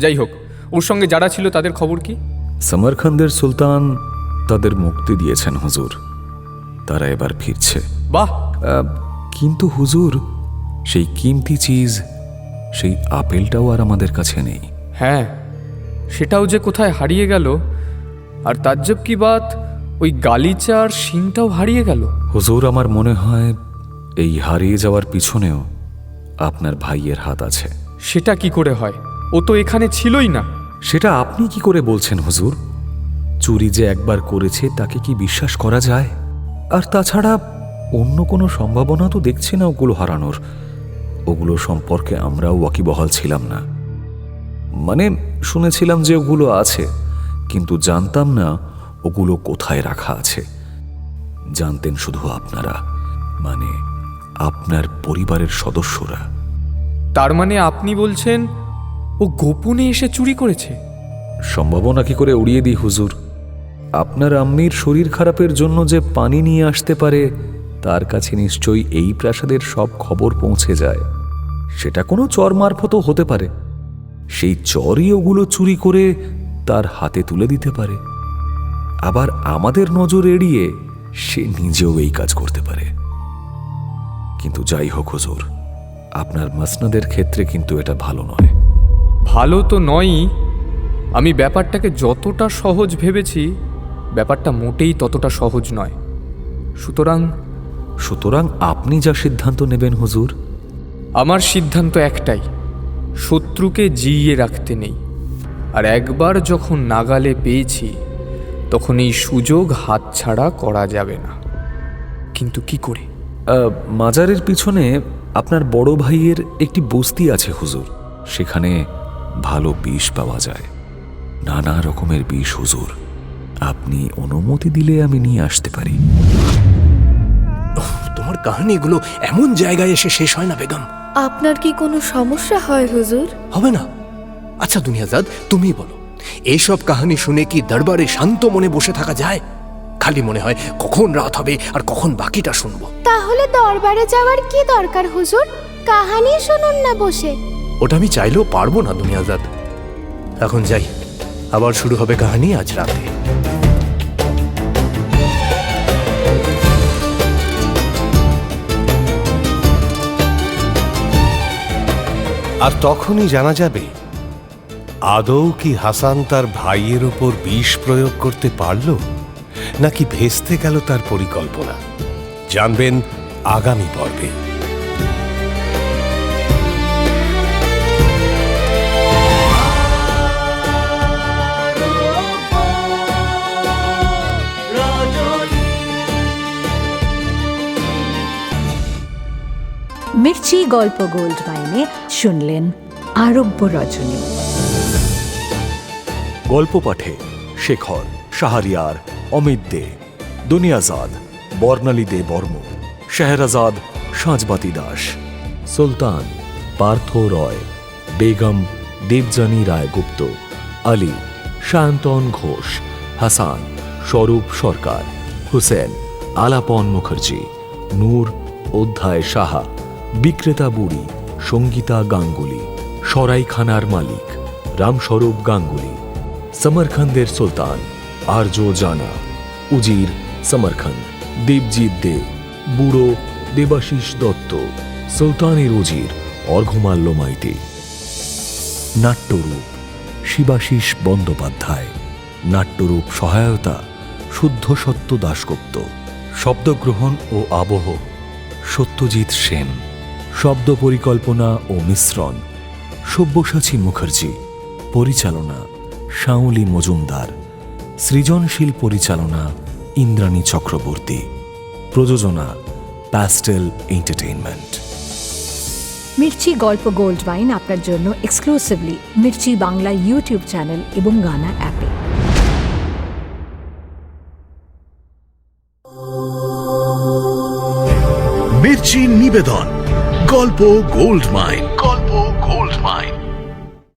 যাই হোক, ওর সঙ্গে যারা ছিল তাদের খবর কি? সমরখানদের সুলতান তাদের মুক্তি দিয়েছেন হুজুর। তারা এবার ফিরছে। বাহ! কিন্তু হুজুর, সেই কিমতি চিজ, সেই আপেলটাও আর আমাদের কাছে নেই। হ্যাঁ, সেটাও যে কোথায় হারিয়ে গেল। আর তাজ্জব কি বাত, ওই গালিচার শিংটাও হারিয়ে গেল। হুজুর, আমার মনে হয় এই হারিয়ে যাওয়ার পিছনেও আপনার ভাইয়ের হাত আছে। সেটা কি করে হয়? ও তো এখানে ছিলই না। সেটা আপনি কি করে বলছেন হুজুর? চুরি যে একবার করেছে তাকে কি বিশ্বাস করা যায়? আর তাছাড়া অন্য কোনো সম্ভাবনা তো দেখছি না ওগুলো হারানোর। ওগুলো সম্পর্কে আমরাও ওয়াকিবহাল ছিলাম না। মানে শুনেছিলাম যে ওগুলো আছে, কিন্তু জানতাম না ওগুলো কোথায় রাখা আছে। জানতেন শুধু আপনারা, মানে আপনার পরিবারের সদস্যরা। তার মানে আপনি বলছেন ও গোপনে এসে চুরি করেছে? সম্ভাবনা কি করে উড়িয়ে দিই হুজুর। আপনার আম্মির শরীর খারাপের জন্য যে পানি নিয়ে আসতে পারে, তার কাছে নিশ্চয়ই এই প্রাসাদের সব খবর পৌঁছে যায়। সেটা কোনো চর মারফতও হতে পারে। সেই চরই ওগুলো চুরি করে তার হাতে তুলে দিতে পারে। আবার আমাদের নজর এড়িয়ে সে নিজেও এই কাজ করতে পারে। কিন্তু যাই হোক হুজুর, আপনার মাসনাদের ক্ষেত্রে কিন্তু এটা ভালো নয়। ভালো তো নয়ই। আমি ব্যাপারটাকে যতটা সহজ ভেবেছি, ব্যাপারটা মোটেই ততটা সহজ নয়। সুতরাং আপনি যা সিদ্ধান্ত নেবেন হুজুর। আমার সিদ্ধান্ত একটাই, শত্রুকে জিইয়ে রাখতে নেই। আর একবার যখন নাগালে পেয়েছি, তখন এই সুযোগ হাতছাড়া করা যাবে না। কিন্তু কি করে? মাজারের পিছনে আপনার বড় ভাইয়ের একটি বস্তি আছে হুজুর। সেখানে ভালো বিষ পাওয়া যায়, নানা রকমের বিষ হুজুর। আপনি অনুমতি দিলে আমি নিয়ে আসতে পারি। তোমার কাহিনীগুলো এমন জায়গায় এসে শেষ হয় না বেগম। আপনার কি কোনো সমস্যা হয় হুজুর? হবে না। আচ্ছা দুনিয়াজাদ, তুমি বলো, এইসব কাহিনী শুনে কি দরবারে শান্ত মনে বসে থাকা যায়? খালি মনে হয় কখন রাত হবে আর কখন বাকিটা শুনবো। তাহলে দরবারে যাওয়ার কি দরকার হুজুর? কাহানি শুনুন না বসে। ওটা আমি চাইলেও পারবো না দুনিয়াজাদ। এখন যাই, আবার শুরু হবে কাহিনী আজ রাতে। আর তখনই জানা যাবে আদৌ কি হাসান তার ভাইয়ের ওপর বিষ প্রয়োগ করতে পারল, নাকি ভেস্তে গেল তার পরিকল্পনা। জানবেন আগামী পর্বে। মির্চি গল্প গোল্ড মাইনে শুনলেন আরব্য রজনী। গল্প পাঠে শেখর, শাহরিয়ার, অমিত দে, দুনিয়াজাদ, বর্ণালী দে বর্ম, শেহরাজাদ, সাঁজবাতি দাস, সুলতান, পার্থ রয়, বেগম, দেবযানী রায় গুপ্ত, আলী, সায়ন্তন ঘোষ, হাসান, স্বরূপ সরকার, হুসেন, আলাপন মুখার্জি, নূর, অধ্যায় সাহা, বিক্রেতা বুড়ি, সঙ্গীতা গাঙ্গুলি, সরাইখানার মালিক, রামস্বরূপ গাঙ্গুলি, সমরখন্দের সুলতান, আর্য জানা, উজির সমরখন্দ, দেবজিৎ দে, বুড়ো দেবাশিস দত্ত, সুলতানের উজির অর্ঘমাল্য মাইতি। নাট্যরূপ শিবাশিস বন্দ্যোপাধ্যায়। নাট্যরূপ সহায়তা শুদ্ধ সত্য দাশগুপ্ত। শব্দগ্রহণ ও আবহ সত্যজিৎ সেন। শব্দ পরিকল্পনা ও মিশ্রণ সব্যসাচী মুখার্জি। পরিচালনা শাওলি মজুমদার। সৃজনশীল পরিচালনা ইন্দ্রাণী চক্রবর্তী। প্রযোজনা প্যাস্টেল এন্টারটেইনমেন্ট। মির্চি গল্প গোল্ড মাইন আপনার জন্য exclusively Mirchi Bangla YouTube channel এবং গানা অ্যাপে। মির্চি নিবেদন গল্প গোল্ড মাইন। গল্প গোল্ড মাইন।